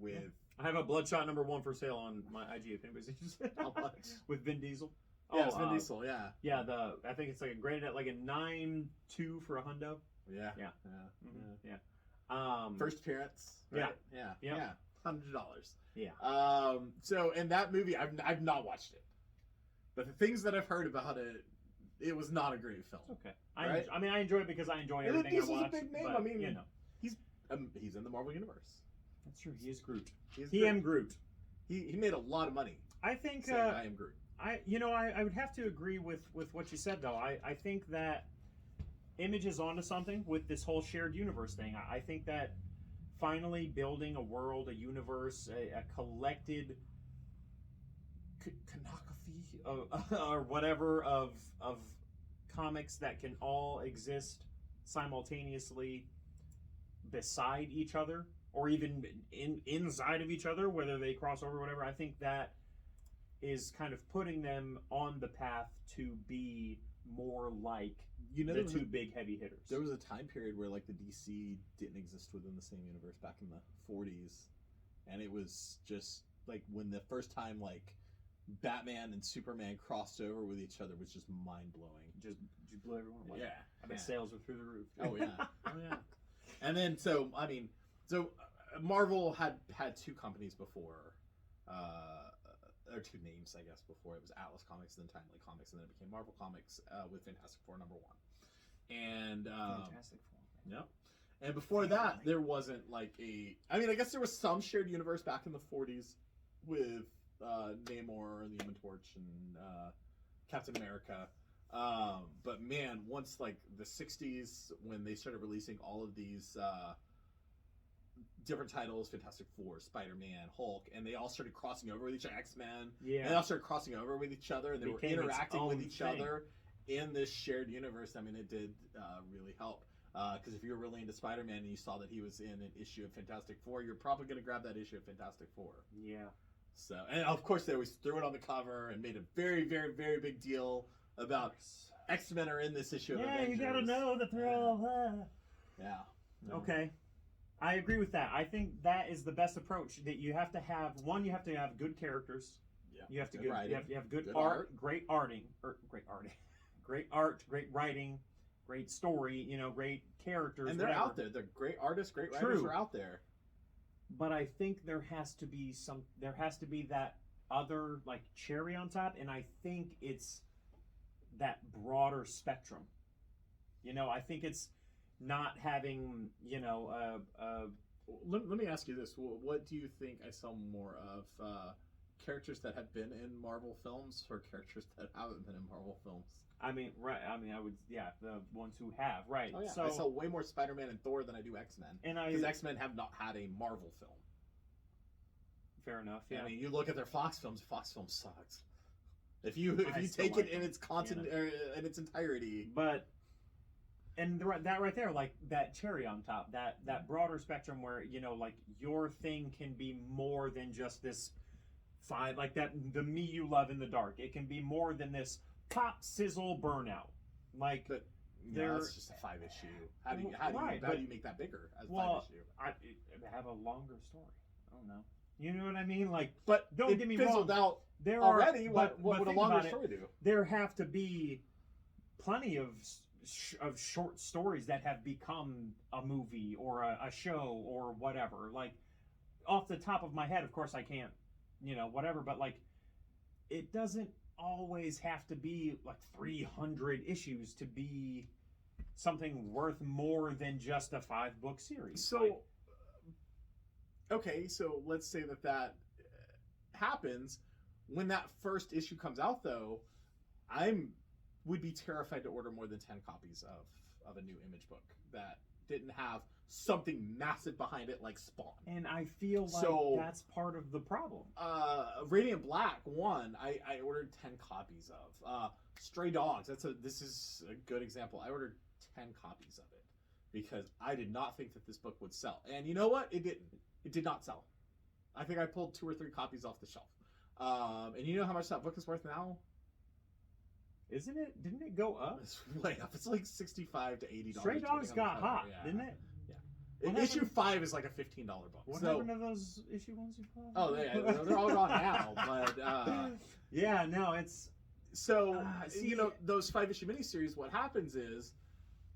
with. I have a Bloodshot #1 for sale on my IG if anybody's interested. How much? With Vin Diesel. Yeah, it's Vin Diesel. Yeah. Yeah, I think it's like graded at like a 9.2 for a hundo. Yeah. Yeah. Yeah. Yeah. First appearance. Right? Yeah. $100. Yeah. So, in that movie, I've not watched it, but the things that I've heard about it, it was not a great film. Okay. Right? I mean, I enjoy it because I enjoy everything Vin Diesel's I watch. a big name. But, I mean, he's in the Marvel universe. That's true. He is Groot. He am Groot. He made a lot of money. I think. Saying I am Groot. I would have to agree with what you said though. I think that Image is onto something with this whole shared universe thing. I think that finally building a world, a universe, a collected iconography or whatever of comics that can all exist simultaneously beside each other or even inside of each other, whether they cross over or whatever. I think that is kind of putting them on the path to be more like the two big heavy hitters. There was a time period where like the DC didn't exist within the same universe back in the 40s, and it was just like when the first time like Batman and Superman crossed over with each other was just mind blowing. Just blew everyone away. Yeah, I bet sales were through the roof. Oh yeah. And then Marvel had two companies before. Or two names, I guess, before. It was Atlas Comics, then Timely Comics, and then it became Marvel Comics with Fantastic Four #1. And Fantastic Four. Yep. And before that, there wasn't like I mean, I guess there was some shared universe back in the 40s with Namor and the Human Torch and Captain America. But man, once like the 60s, when they started releasing all of these different titles, Fantastic Four, Spider-Man, Hulk, and they all started crossing over with each other, X-Men. Yeah. And they all started crossing over with each other, and they were interacting with each thing. other in this shared universe. I mean, it did really help. Because if you were really into Spider-Man and you saw that he was in an issue of Fantastic Four, you're probably going to grab that issue of Fantastic Four. Yeah. So, and of course, they always threw it on the cover and made a very, very, very big deal about X-Men are in this issue of Yeah, Avengers. you gotta know that they're all. Yeah. Okay, I agree with that. I think that is the best approach. That you have to have one. You have to have good characters. Yeah. You have to Good good. writing. You have good Good art, art. great arting, or great arting, great art, great writing, great story. Great characters. And they're whatever. out there. They're great artists, great writers True. are out there. But I think there has to be that other like cherry on top, and I think it's that broader spectrum. I think it's not having Let me ask you this: what do you think I saw more of? Characters that have been in Marvel films, or characters that haven't been in Marvel films? I mean, right? I mean, I would, yeah, the ones who have, right? Oh yeah, So I saw way more Spider-Man and Thor than I do X-Men. and Because X-Men have not had a Marvel film. fair enough. Yeah. I mean, you look at their Fox films sucks. If you I still take like it in them, its content in its entirety, But that right there, like that cherry on top, that broader spectrum where like your thing can be more than just this fine, like the me you love in the dark. It can be more than this pop sizzle burnout. Like but They're- that's just a 5-issue. How do Right, you make that bigger as a well, 5-issue? I have a longer story. I don't know. You know what I mean? Like But don't it get me fizzled wrong. out There already. are, What but would a think longer about it, story do? there have to be plenty of short stories that have become a movie or a show or whatever. Like off the top of my head, of course I can't, whatever, but like it doesn't always have to be like 300 issues to be something worth more than just a 5-book series. So, Like, okay, so let's say that happens. When that first issue comes out, though, would be terrified to order more than 10 copies of a new Image book that didn't have something massive behind it like Spawn. and I feel like So- that's part of the problem. Radiant Black 1, I ordered 10 copies of. Stray Dogs, this is a good example. I ordered 10 copies of it because I did not think that this book would sell. And you know what? It didn't. It did not sell. I think I pulled 2 or 3 copies off the shelf. And you know how much that book is worth now? Isn't it? Didn't it go up? It's way up. It's like $65 to $80. Stray Dogs depending on got the cover. hot, Yeah. didn't it? And What issue happened- 5 is like a $15 book. What So- happened to those issue ones you bought? Oh, they're all gone now. But yeah, no, it's so see- those 5-issue miniseries. What happens is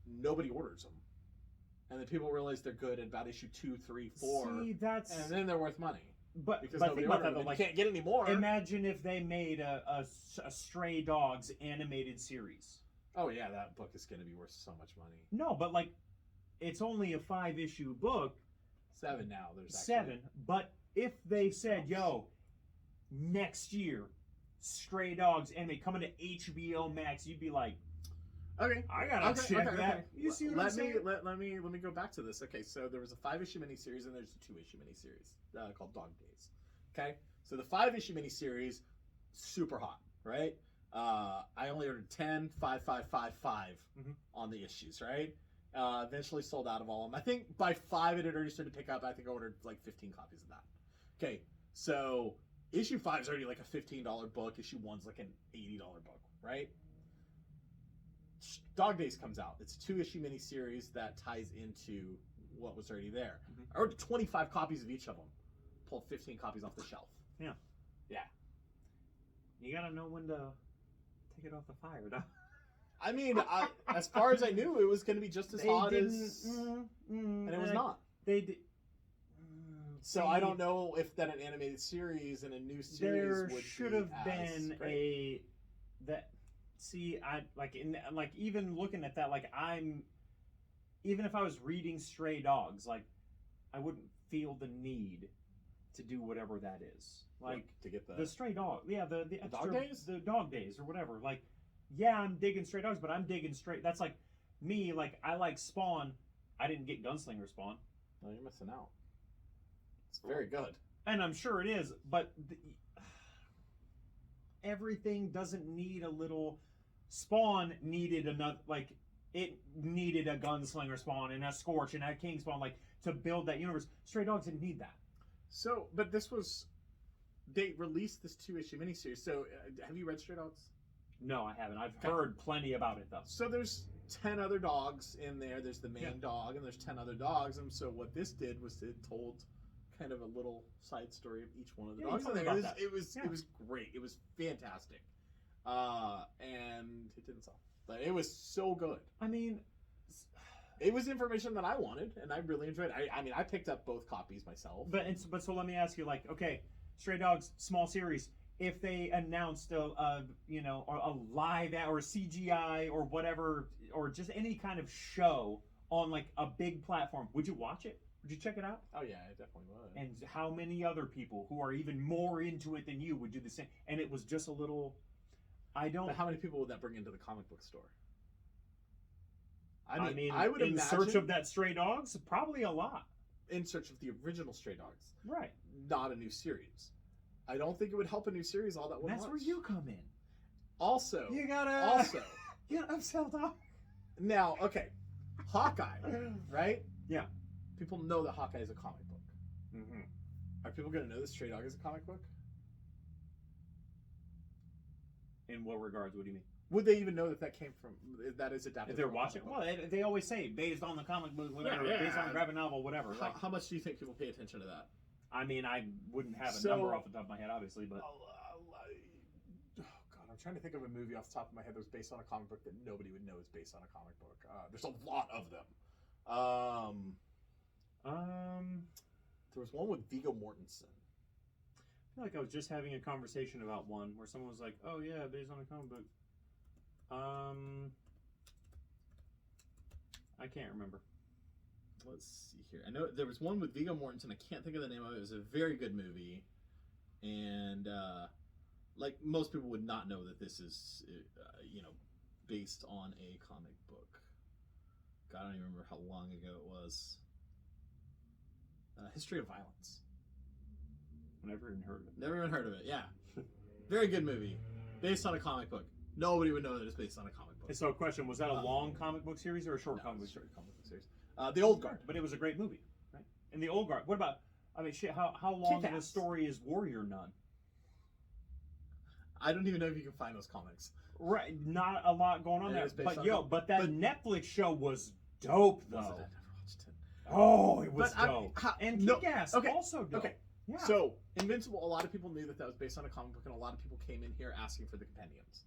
nobody orders them, and then people realize they're good at about issue 2, 3, 4, see that's and then they're worth money but because but nobody think about ordered that them. though. And Like, you can't get any more. imagine if they made a Stray Dogs animated series. Oh yeah, that book is going to be worth so much money. No, but like, it's only a 5-issue book. 7 now. There's actually, 7. But if they said, "Yo, next year, Stray Dogs anime coming to HBO Max," you'd be like, Okay. "I gotta check that." You see what I'm saying? Let me go back to this. Okay, so there was a 5-issue miniseries and there's a 2-issue miniseries called Dog Days. Okay, so the 5-issue miniseries, super hot, right? I only ordered 10, 5, 5, 5, 5 on the issues, right? Eventually sold out of all of them. I think by 5 it had already started to pick up. I think I ordered like 15 copies of that. Okay, so issue 5 is already like a $15 book. Issue 1's like an $80 book, right? Dog Days comes out. It's a 2-issue miniseries that ties into what was already there. I ordered 25 copies of each of them. Pulled 15 copies off the shelf. Yeah. Yeah. You gotta know when to take it off the fire, though. I mean, as far as I knew, it was going to be just as hot as... and it was not. They did. So I don't know if that an animated series and a new series There would should be have as been great. even looking at that, like even if I was reading Stray Dogs, like I wouldn't feel the need to do whatever that is. Like to get the Stray Dog, yeah, the extra, Dog Days? the Dog Days or whatever. Like, yeah, I'm digging Stray Dogs, but I'm digging Stray. That's like me. Like I like Spawn. I didn't get Gunslinger Spawn. No, you're missing out. It's very good. And I'm sure it is, but everything doesn't need a little. Spawn needed another, like, it needed a Gunslinger Spawn and a Scorch and a King Spawn, like, to build that universe. Stray Dogs didn't need that. So, but this was... They released this 2-issue miniseries. So, have you read Stray Dogs? No, I haven't. I've Okay. heard plenty about it though. So there's 10 other dogs in there. There's the main dog, and there's 10 other dogs. And so what this did was it told kind of a little side story of each one of the Yeah, you dogs. told me And about it that. was Yeah. great. It was fantastic. And it didn't sell, but it was so good. I mean, It was information that I wanted, and I really enjoyed it. I mean, I picked up both copies myself. but so let me ask you, like, okay, Stray Dogs, small series. If they announced a live or CGI or whatever, or just any kind of show on like a big platform, would you watch it? Would you check it out? Oh yeah, I definitely would. And how many other people who are even more into it than you would do the same? And it was just a little. But how many people would that bring into the comic book store? I mean, I would in imagine search of that Stray Dogs, probably a lot. in search of the original Stray Dogs, Right. not a new series. I don't think it would help a new series all that much. That's where you come in. Also, You gotta you gotta upsell dog. now, okay, Hawkeye, right? Yeah. People know that Hawkeye is a comic book. Mm-hmm. Are people going to know that Stray Dog is a comic book? In what regards? What do you mean? Would they even know that came from that is adapted? If they're from a watching, comic well, book? they always say based on the comic book, whatever, Yeah, based on yeah. a graphic novel, whatever. Like, How much do you think people pay attention to that? I mean, I wouldn't have a So- number off the top of my head, obviously, but Oh God, I'm trying to think of a movie off the top of my head that was based on a comic book that nobody would know is based on a comic book. There's a lot of them. There was one with Viggo Mortensen. I feel like I was just having a conversation about one where someone was like, "Oh yeah, based on a comic book." I can't remember. Let's see here. I know there was one with Viggo Mortensen. I can't think of the name of it. It was a very good movie, and like most people would not know that this is, based on a comic book. God, I don't even remember how long ago it was. History of Violence. Never even heard of it. Never even heard of it. Yeah, very good movie, based on a comic book. Nobody would know that it's based on a comic book. And so, question: was that a long comic book series or a short No, comic book it's a series? short comic book series. The Old Guard. But it was a great movie, right? And the Old Guard. What about? I mean, shit. How long of a Kick-Ass. story is Warrior Nun? I don't even know if you can find those comimics. Right, not a lot going on It there. is based But on but that but- Netflix show was dope though. Was it? I never watched it. Oh, it was But dope. And no, Kick-Ass okay, also dope. okay. Yeah. So, Invincible, a lot of people knew that was based on a comic book, and a lot of people came in here asking for the compendiums.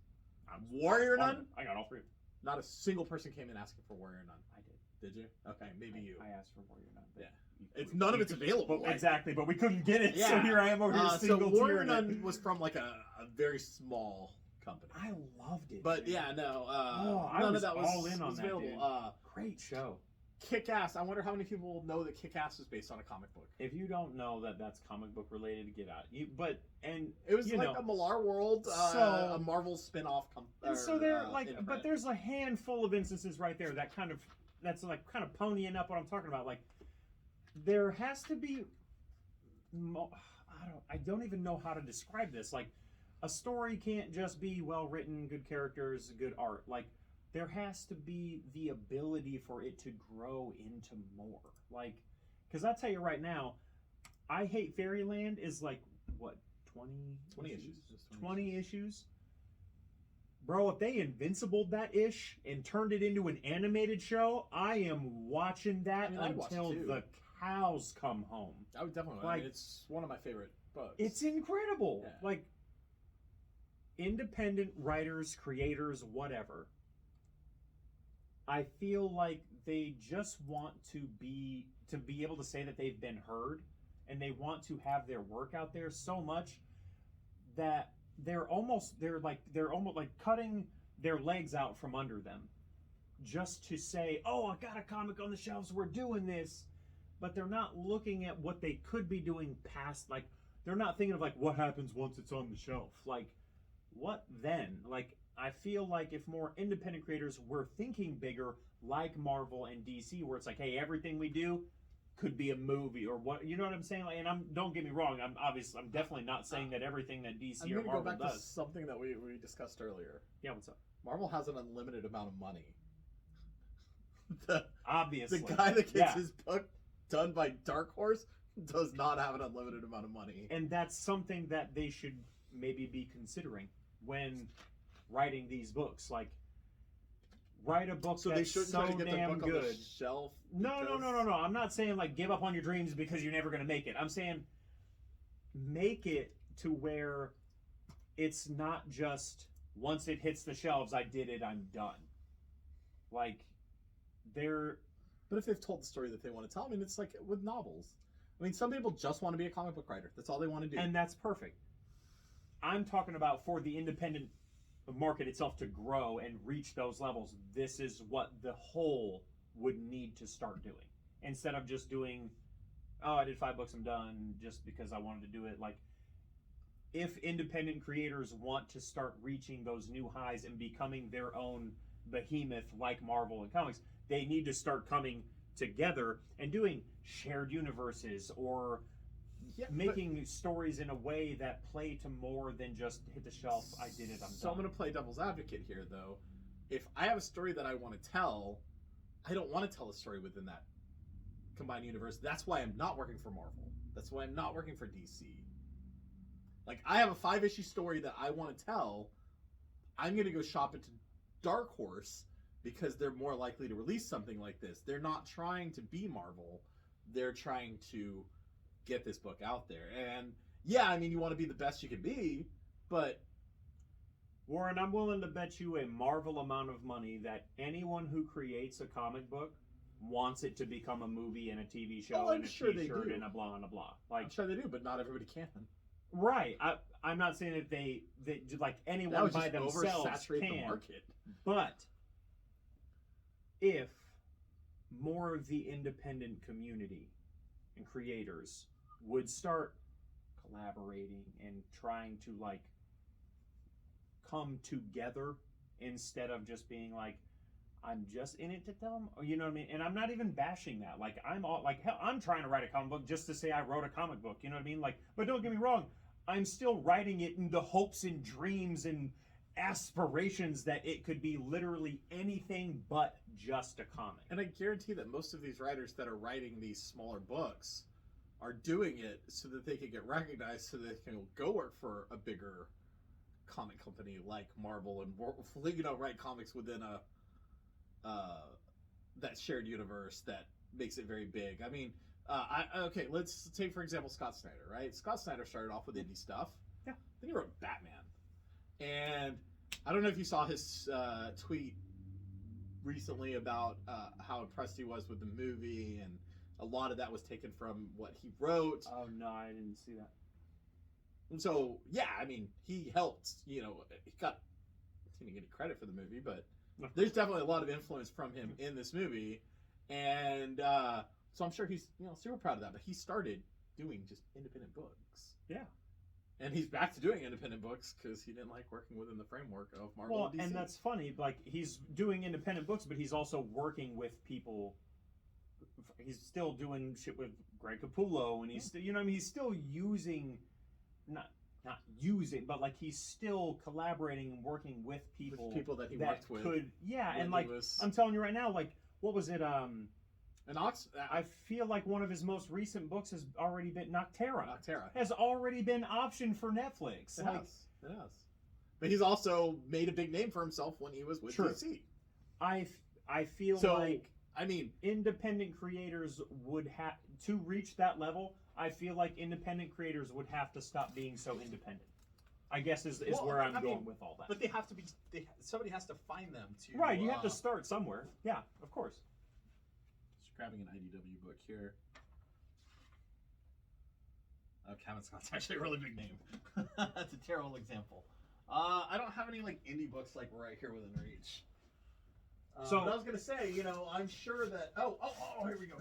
Warrior Nun? I got all three. Not a single person came in asking for Warrior Nun. I did. Did you? Okay, maybe you. I asked for Warrior Nun. But Yeah. None of it's available. But, exactly, but we couldn't get it, so Yeah. here I am over here So single Warrior tiered Nun it. was from like a very small company. I loved it. But man. yeah, no. I none was of that was all in on that, available. dude. Great show. Kick-Ass. I wonder how many people know that Kick-Ass was based on a comic book. If you don't know that that's comic book related, get out. It was you like know, a Millar World, so- a Marvel spin-off. And so there, imprint. but there's a handful of instances right there that's like kind of ponying up what I'm talking about. Like, there has to be, I don't even know how to describe this. Like, a story can't just be well written, good characters, good art. Like, there has to be the ability for it to grow into more. Like, because I'll tell you right now, I Hate Fairyland is like, what, 20 issues. Just 20 issues? Bro, if they Invincibled that ish and turned it into an animated show, I am watching that I'd watch it until too. the cows come home. I would definitely. Like, it's one of my favorite books. It's incredible. Yeah. Like, independent writers, creators, whatever, I feel like they just want to be able to say that they've been heard, and they want to have their work out there so much that they're almost like cutting their legs out from under them just to say, "Oh, I got a comic on the shelves, we're doing this." But they're not looking at what they could be doing past, like, they're not thinking of like what happens once it's on the shelf. Like, what then? Like, I feel like if more independent creators were thinking bigger, like Marvel and DC, where it's like, hey, everything we do could be a movie or what, you know what I'm saying? Like, and don't get me wrong, I'm definitely not saying that everything that DC I'm or going to go Marvel back to does. something that we discussed earlier. Yeah, what's up? Marvel has an unlimited amount of money. Obviously, The guy that gets yeah. his book done by Dark Horse does not have an unlimited amount of money. And that's something that they should maybe be considering when writing these books. Like, write a book So that's they shouldn't so try to get their damn book on good. the shelf. No. I'm not saying like give up on your dreams because you're never going to make it. I'm saying make it to where it's not just once it hits the shelves, I did it, I'm done. Like, But if they've told the story that they want to tell, I mean, it's like with novels. I mean, some people just want to be a comic book writer. That's all they want to do. And that's perfect. I'm talking about for the independent market itself to grow and reach those levels. This is what the whole would need to start doing. Instead of just doing, oh, I did 5 books, I'm done, just because I wanted to do it. Like, if independent creators want to start reaching those new highs and becoming their own behemoth like Marvel and comics, they need to start coming together and doing shared universes or making stories in a way that play to more than just hit the shelf, I did it, I'm So done. I'm going to play devil's advocate here, though. If I have a story that I want to tell, I don't want to tell a story within that combined universe. That's why I'm not working for Marvel. That's why I'm not working for DC. Like, I have a 5-issue story that I want to tell. I'm going to go shop it to Dark Horse because they're more likely to release something like this. They're not trying to be Marvel. They're trying to get this book out there. And yeah, I mean, you want to be the best you can be, but Warren, I'm willing to bet you a Marvel amount of money that anyone who creates a comic book wants it to become a movie and a TV show and a t-shirt and a blah and a blah. Like, I'm sure they do, but not everybody can. Right. I'm not saying that they like anyone by themselves can. The market. But if more of the independent community and creators would start collaborating and trying to like come together instead of just being like, I'm just in it to tell them, or, you know what I mean? And I'm not even bashing that. Like, I'm all like, hell, I'm trying to write a comic book just to say I wrote a comic book. You know what I mean? Like, but don't get me wrong, I'm still writing it in the hopes and dreams and aspirations that it could be literally anything but just a comic. And I guarantee that most of these writers that are writing these smaller books are doing it so that they can get recognized, so they can go work for a bigger comic company like Marvel and write comics within that shared universe that makes it very big. I mean, okay, let's take for example Scott Snyder, right? Scott Snyder started off with indie stuff. Yeah. Then he wrote Batman, and I don't know if you saw his tweet recently about how impressed he was with the movie, and a lot of that was taken from what he wrote. Oh no, I didn't see that. And so, yeah, I mean, he helped. You know, he didn't get any credit for the movie, but there's definitely a lot of influence from him in this movie, and so I'm sure he's super proud of that. But he started doing just independent books. Yeah. And he's back to doing independent books because he didn't like working within the framework of Marvel and DC. And that's funny. Like, he's doing independent books, but he's also working with people. He's still doing shit with Greg Capullo, and he's still, you know what I mean? He's still using, not using, but like he's still collaborating and working with people that he worked with. Yeah, and like I'm telling you right now, like what was it? I feel like one of his most recent books has already been Noctera has already been optioned for Netflix. It has. But he's also made a big name for himself when he was with DC. I feel like, I mean, independent creators would have to reach that level. I feel like independent creators would have to stop being so independent. I guess is where I'm going with all that. But they have to be. Somebody has to find them to. Right, you have to start somewhere. Yeah, of course. Just grabbing an IDW book here. Oh, Kevin Scott's actually a really big name. That's a terrible example. I don't have any like indie books like right here within reach. So but I was gonna say, I'm sure that. Oh, here we go.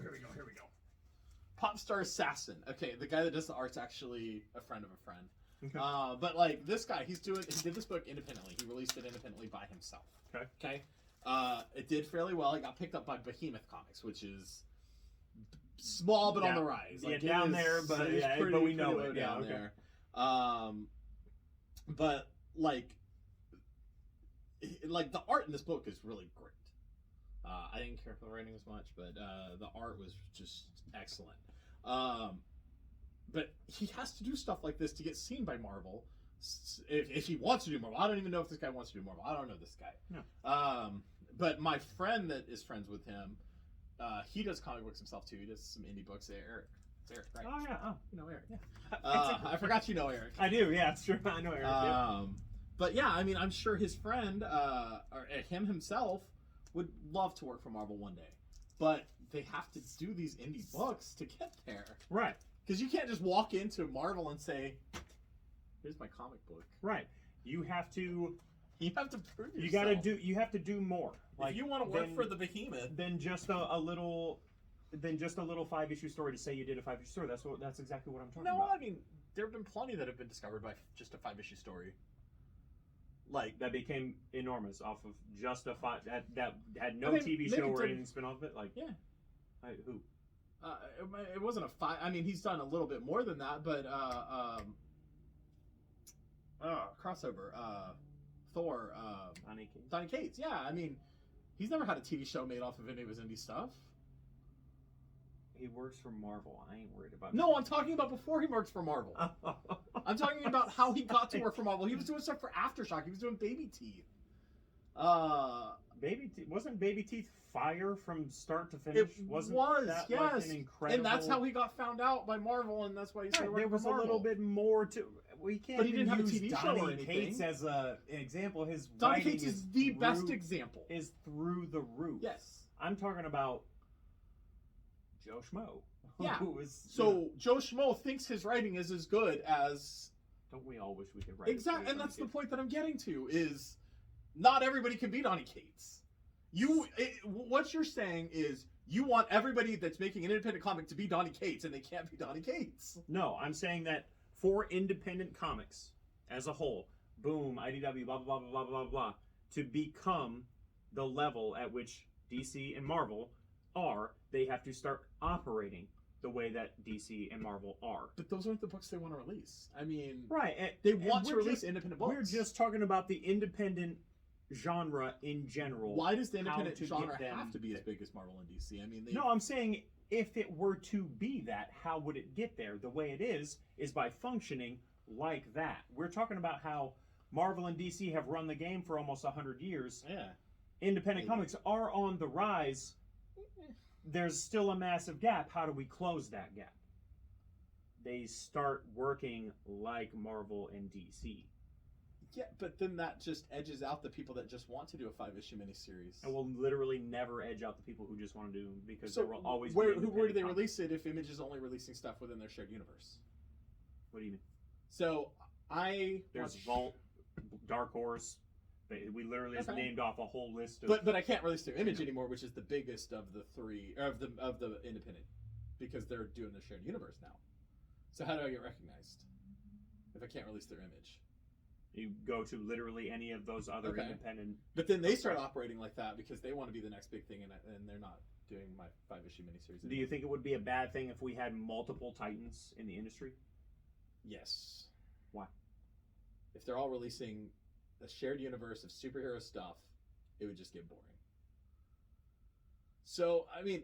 Popstar Assassin. Okay, the guy that does the art's actually a friend of a friend. Okay. But like this guy, he did this book independently. He released it independently by himself. Okay. It did fairly well. It got picked up by Behemoth Comics, which is small but on the rise. Like, down there, but we know it down there. But like the art in this book is really great. I didn't care for the writing as much, but the art was just excellent. But he has to do stuff like this to get seen by Marvel, if he wants to do Marvel. I don't even know if this guy wants to do Marvel. I don't know this guy. No. But my friend that is friends with him, he does comic books himself too. He does some indie books. Eric. It's Eric, right? Oh yeah. Oh, You know Eric. yeah. I forgot you know Eric. I do. Yeah, it's true. I know Eric. Yeah. But yeah, I mean, I'm sure his friend, or him himself, would love to work for Marvel one day. But they have to do these indie books to get there. Right. Because you can't just walk into Marvel and say, "Here's my comic book." Right. You have to. You have to prove yourself. You gotta do. You have to do more. If you want to work for the behemoth, than just a little 5-issue story to say you did a 5-issue story. That's exactly what I'm talking about. No, I mean there have been plenty that have been discovered by just a 5-issue story. Like that became enormous off of just a that had no Okay, TV maybe show or to- anything spin off of it. Like yeah, who? it wasn't a 5. I mean, he's done a little bit more than that, but crossover, Thor, Donny Cates. Yeah, I mean, he's never had a TV show made off of any of his indie stuff. He works for Marvel. I ain't worried about. No, I'm talking about before he worked for Marvel. I'm talking about how he got to work for Marvel. He was doing stuff for Aftershock. He was doing Baby Teeth. Wasn't Baby Teeth fire from start to finish? Wasn't that, yes. like, an incredible... And that's how he got found out by Marvel, and that's why he started There working was for a Marvel. little bit more to. We can't. But he didn't have a use TV show or Donny anything. Cates as an example. His Donny writing Cates is the best example. Is through the roof. Yes. I'm talking about Joe Schmo. Yeah. Who is, So Joe Schmo thinks his writing is as good as. Don't we all wish we could write? Exactly, and that's the point that I'm getting to is, not everybody can be Donny Cates. What you're saying is you want everybody that's making an independent comic to be Donny Cates, and they can't be Donny Cates. No, I'm saying that for independent comics as a whole, boom, IDW, blah blah blah blah blah blah, to become the level at which DC and Marvel are, they have to start operating the way that DC and Marvel are. But those aren't the books they want to release. I mean, right? They want to release independent books. We're just talking about the independent genre in general. Why does the independent genre get them- have to be as big as Marvel and DC? I mean, No, I'm saying if it were to be that, how would it get there? The way it is by functioning like that. We're talking about how Marvel and DC have run the game for almost 100 years. yeah. Independent Maybe. comics are on the rise. There's still a massive gap. How do we close that gap? They start working like Marvel and DC. Yeah, but then that just edges out the people that just want to do a 5-issue miniseries. And will literally never edge out the people who just want to do them because So there will always where be do they independent comics. release it if Image is only releasing stuff within their shared universe? What do you mean? So There's Vault, Dark Horse. We literally just Okay. named off a whole list of. but I can't release through Image anymore, which is the biggest of the three of the independent, because they're doing the shared universe now. So how do I get recognized if I can't release their Image? You go to literally any of those other Okay. independent. But then they start operating like that because they want to be the next big thing, and they're not doing my 5-issue miniseries. Do you think it would be a bad thing if we had multiple Titans in the industry? Yes. Why? If they're all releasing a shared universe of superhero stuff, it would just get boring. So, I mean,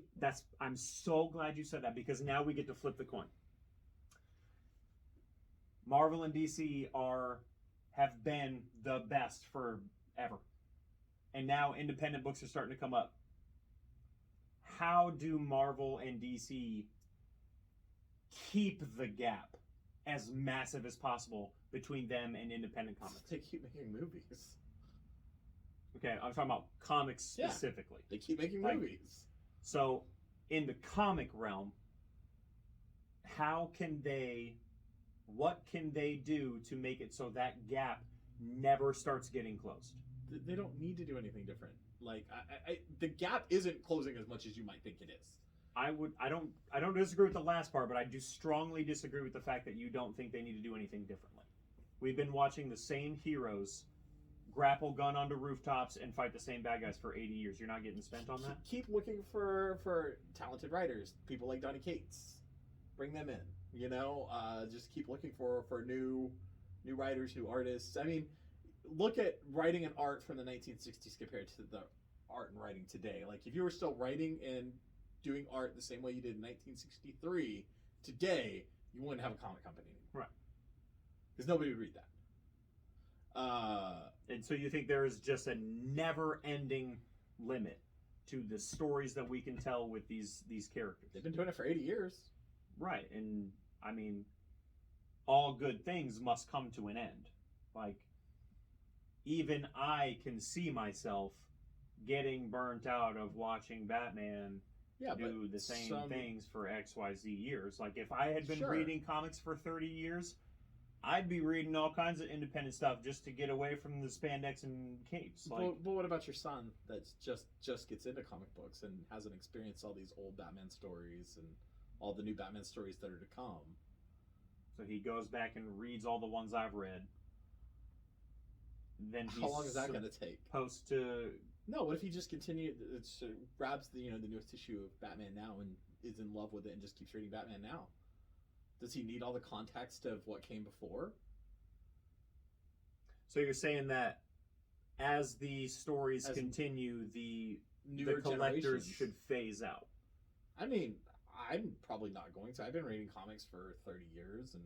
I'm so glad you said that because now we get to flip the coin. Marvel and DC have been the best forever. And now independent books are starting to come up. How do Marvel and DC keep the gap as massive as possible between them and independent comics? they keep making movies. Okay, I'm talking about comics Yeah. specifically. They keep making Like- movies. So, in the comic realm, what can they do to make it so that gap never starts getting closed? They don't need to do anything different. Like, the gap isn't closing as much as you might think it is. I don't disagree with the last part, but I do strongly disagree with the fact that you don't think they need to do anything differently. We've been watching the same heroes grapple gun onto rooftops and fight the same bad guys for 80 years. You're not getting spent on that? Keep looking for talented writers, people like Donny Cates. Bring them in. You know, just keep looking for new writers, new artists. I mean, look at writing and art from the 1960s compared to the art and writing today. Like, if you were still writing and doing art the same way you did in 1963, today, you wouldn't have a comic company anymore. Right. Because nobody would read that. And so you think there is just a never-ending limit to the stories that we can tell with these characters? They've been doing it for 80 years. Right, and I mean, all good things must come to an end. Like, even I can see myself getting burnt out of watching Batman do the same things for XYZ years. Like, if I had been reading comics for 30 years, I'd be reading all kinds of independent stuff just to get away from the spandex and capes. Like, but what about your son that just gets into comic books and hasn't experienced all these old Batman stories and all the new Batman stories that are to come? So he goes back and reads all the ones I've read. Then how long is that going to take? Supposed to... No, what if he just grabs the newest issue of Batman Now and is in love with it and just keeps reading Batman Now? Does he need all the context of what came before? So you're saying that as the stories continue, the collectors should phase out? I mean, I'm probably not going to. I've been reading comics for 30 years, and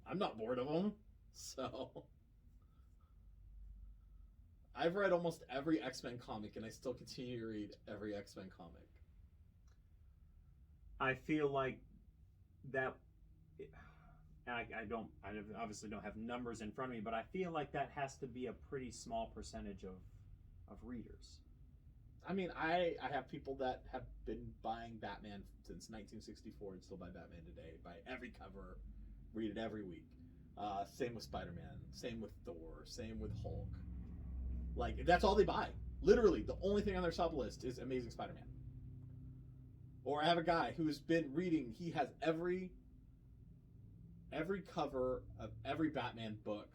I'm not bored of them. So I've read almost every X-Men comic, and I still continue to read every X-Men comic. I feel like that... I obviously don't have numbers in front of me, but I feel like that has to be a pretty small percentage of readers. I mean, I have people that have been buying Batman since 1964 and still buy Batman today. Buy every cover, read it every week. Same with Spider-Man. Same with Thor. Same with Hulk. Like, that's all they buy. Literally, the only thing on their sub list is Amazing Spider-Man. Or I have a guy who's been reading. He has every cover of every Batman book,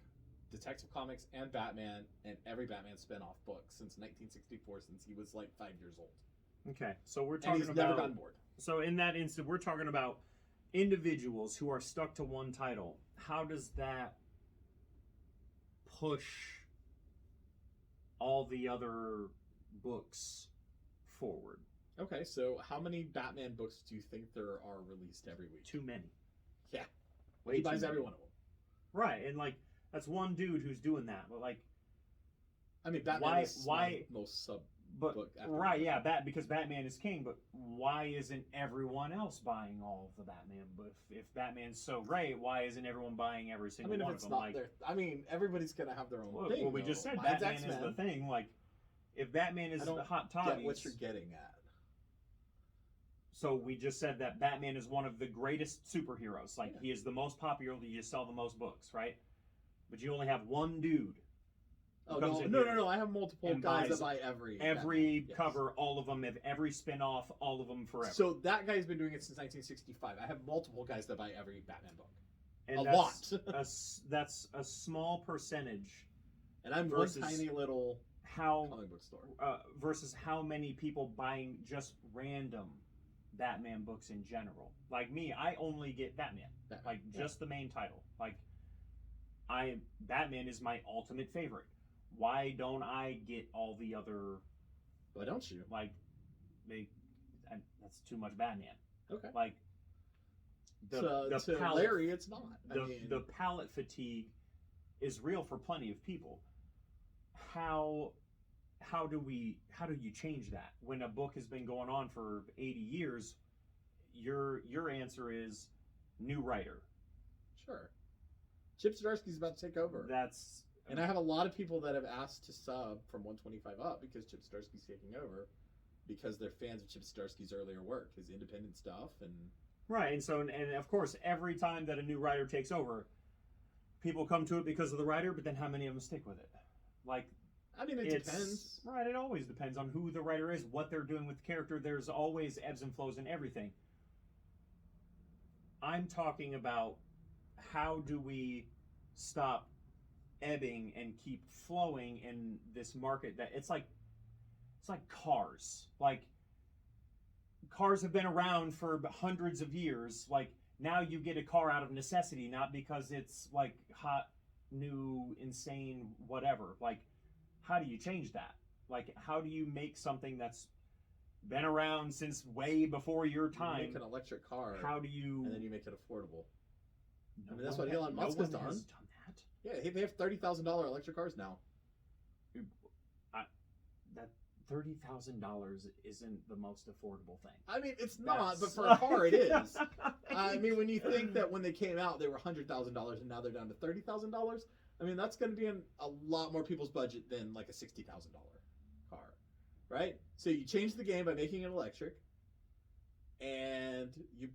Detective Comics and Batman, and every Batman spin-off book since 1964, since he was like 5 years old. Okay, so we're talking and he's never gotten bored. So in that instant, we're talking about individuals who are stuck to one title. How does that push all the other books forward? Okay, so how many Batman books do you think there are released every week? Too many. Yeah. He buys every one of them. Right, and like, that's one dude who's doing that, but like, I mean, Batman is my most sub book. Right, yeah, because Batman is king, but why isn't everyone else buying all of the Batman? But if Batman's so great, why isn't everyone buying every single one of them? I mean, everybody's gonna have their own thing. Well, we just said Batman is the thing. Like, if Batman is the hot topic, get what you're getting at. So we just said that Batman is one of the greatest superheroes. Like, he is the most popular. You sell the most books, right? But you only have one dude. Oh, no. I have multiple guys that buy every cover, all of them, every spin-off, all of them forever. So that guy's been doing it since 1965. I have multiple guys that buy every Batman book. And that's a small percentage. And I'm one tiny little comic book store. Versus how many people buying just random Batman books in general. Like me, I only get Batman. Just the main title. Like, Batman is my ultimate favorite. Why don't I get all the other... Why don't you? Like, that's too much Batman. Okay. Like, to Larry, it's not. The palette fatigue is real for plenty of people. How do you change that when a book has been going on for 80 years? Your answer is new writer. Sure. Chip Zdarsky's about to take over. And I have a lot of people that have asked to sub from 125 up because Chip Zdarsky's taking over, because they're fans of Chip Zdarsky's earlier work, his independent stuff, and right. And so, and of course, every time that a new writer takes over, people come to it because of the writer. But then, how many of them stick with it? Like, I mean, it depends. Right, it always depends on who the writer is, what they're doing with the character. There's always ebbs and flows in everything. I'm talking about, how do we stop ebbing and keep flowing in this market that it's like cars. Like, cars have been around for hundreds of years. Like, now you get a car out of necessity, not because it's like hot, new, insane, whatever. Like, how do you change that? Like, how do you make something that's been around since way before your time? You make an electric car. How do you... And then you make it affordable. I mean, that's what Elon Musk has done. Yeah, they have $30,000 electric cars now. That $30,000 isn't the most affordable thing. I mean, it's not, but for a car, it is. I mean, when you think that when they came out, they were $100,000 and now they're down to $30,000, I mean, that's going to be in a lot more people's budget than like a $60,000 car, right? So you change the game by making it electric, and you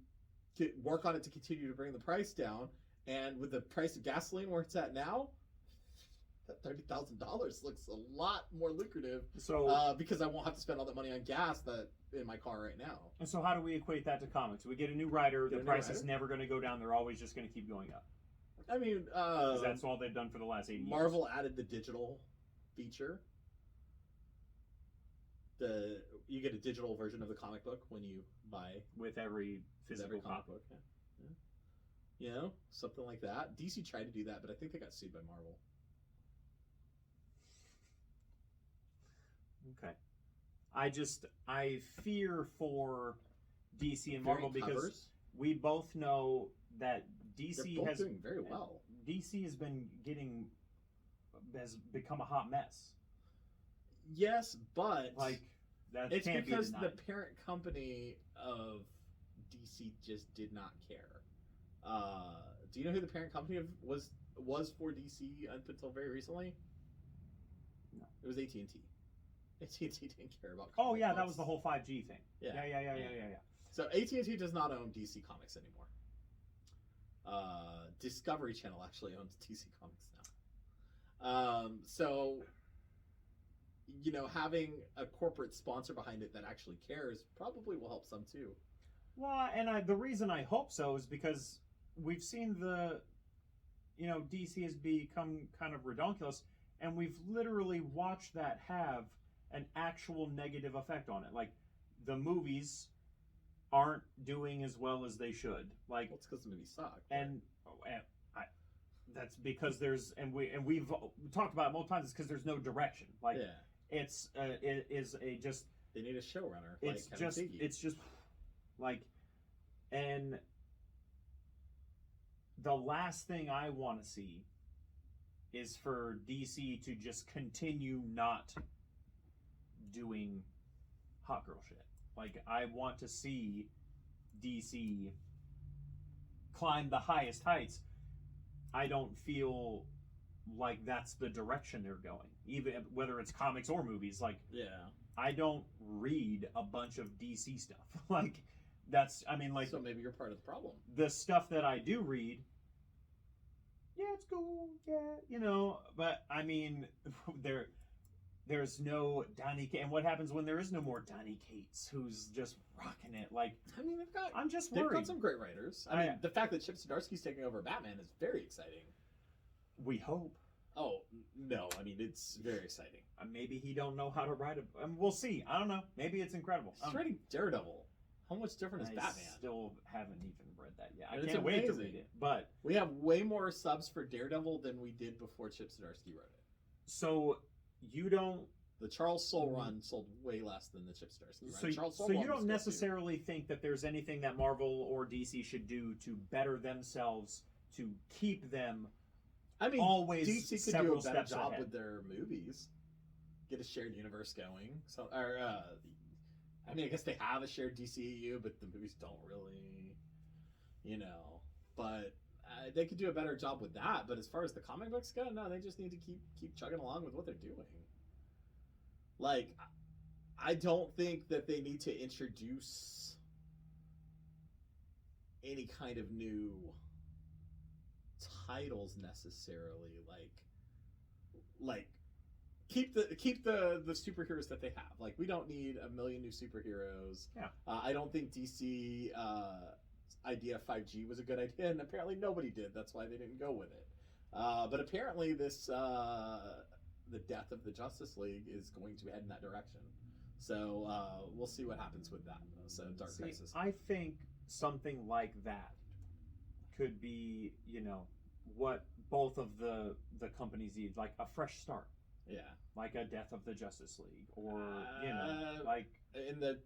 work on it to continue to bring the price down. And with the price of gasoline where it's at now, that $30,000 looks a lot more lucrative. So because I won't have to spend all that money on gas that in my car right now. And so how do we equate that to comics? We get a new writer, the price is never going to go down. They're always just going to keep going up. I mean, that's all they've done for the last 80 years. Marvel added the digital feature. You get a digital version of the comic book when you buy with every physical comic book. Yeah. You know, something like that. DC tried to do that, but I think they got sued by Marvel. Okay. I fear for DC and Marvel because we both know that DC has doing very well. DC has become a hot mess. Yes, but like that it's can't because be the parent company of DC just did not care. Do you know who the parent company was for DC up until very recently? No. It was AT&T. AT&T didn't care about comic Oh yeah, books. that was the whole 5G thing. Yeah. So AT&T does not own DC Comics anymore. Discovery Channel actually owns DC Comics now. So, you know, having a corporate sponsor behind it that actually cares probably will help some too. Well, and the reason I hope so is because we've seen DC has become kind of redonkulous, and we've literally watched that have an actual negative effect on it. Like, the movies aren't doing as well as they should. Like, well, it's because the movies suck. And that's because we've talked about it multiple times. It's because there's no direction. Like, it is just they need a showrunner. It's just like, and the last thing I want to see is for DC to just continue not doing hot girl shit. Like, I want to see DC climb the highest heights. I don't feel like that's the direction they're going, even whether it's comics or movies. Like, I don't read a bunch of DC stuff. Like, so maybe you're part of the problem. The stuff that I do read, it's cool, but I mean, there's no Donny Cates. And what happens when there is no more Donny Cates, who's just rocking it? Like, I mean, I'm just worried. They've got some great writers. I mean, the fact that Chip Zdarsky's taking over Batman is very exciting. We hope. Oh, no. I mean, it's very exciting. Maybe he don't know how to write we'll see. I don't know. Maybe it's incredible. He's writing Daredevil. How much different is Batman? I still haven't even read that yet. And I can't wait to read it. But we have way more subs for Daredevil than we did before Chip Zdarsky wrote it. So you don't... The Charles Soule run sold way less than the Chip Zdarsky run. So you don't necessarily think that there's anything that Marvel or DC should do to better themselves, to keep them always DC could several do a better steps job ahead. with their movies. Get a shared universe going. I guess they have a shared DCEU, but the movies don't really, But they could do a better job with that. But as far as the comic books go, no, they just need to keep chugging along with what they're doing. Like, I don't think that they need to introduce any kind of new titles necessarily. Like keep the superheroes that they have. Like, we don't need a million new superheroes. Yeah. I don't think DC idea of 5G was a good idea, and apparently nobody did. That's why they didn't go with it. But apparently this the death of the Justice League is going to head in that direction. So we'll see what happens with that. So Dark Crisis. I think something like that could be, what both of the companies need, like a fresh start. Yeah. Like a death of the Justice League, or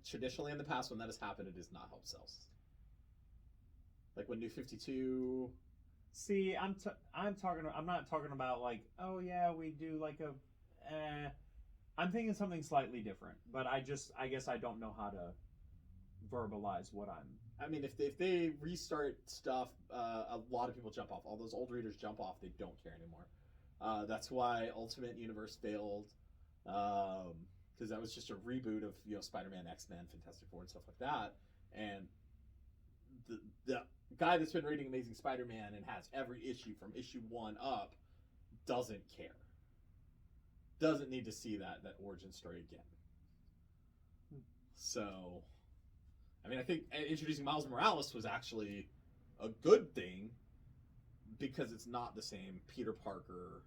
traditionally in the past when that has happened, it has not helped sales. Like when New 52 See, I'm talking. I'm not talking about like, oh yeah, we do like a. I'm thinking something slightly different, but I guess I don't know how to verbalize what I'm. I mean, if they restart stuff, a lot of people jump off. All those old readers jump off. They don't care anymore. That's why Ultimate Universe failed, because that was just a reboot of Spider-Man, X-Men, Fantastic Four, and stuff like that. And the guy that's been reading Amazing Spider-Man and has every issue from issue 1 up doesn't care. Doesn't need to see that origin story again. So, I mean, I think introducing Miles Morales was actually a good thing because it's not the same Peter Parker.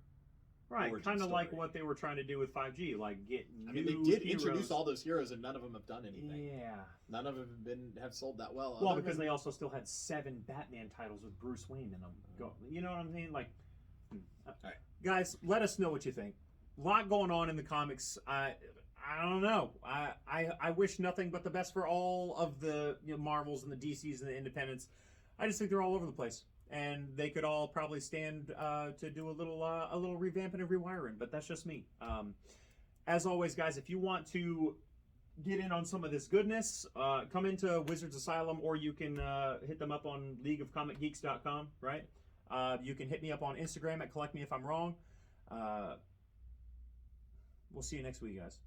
Right, kind of like what they were trying to do with 5G, like get new I mean, they did heroes. introduce all those heroes, and none of them have done anything. Yeah. None of them have sold that well. Well, because they also still had 7 Batman titles with Bruce Wayne in them. You know what I'm saying? Like, all right. Guys, let us know what you think. A lot going on in the comics. I don't know. I wish nothing but the best for all of the Marvels and the DCs and the Independents. I just think they're all over the place. And they could all probably stand to do a little revamping and rewiring, but that's just me. As always, guys, if you want to get in on some of this goodness, come into Wizards Asylum, or you can hit them up on leagueofcomicgeeks.com, right? You can hit me up on Instagram at CollectMeIfI'mWrong. We'll see you next week, guys.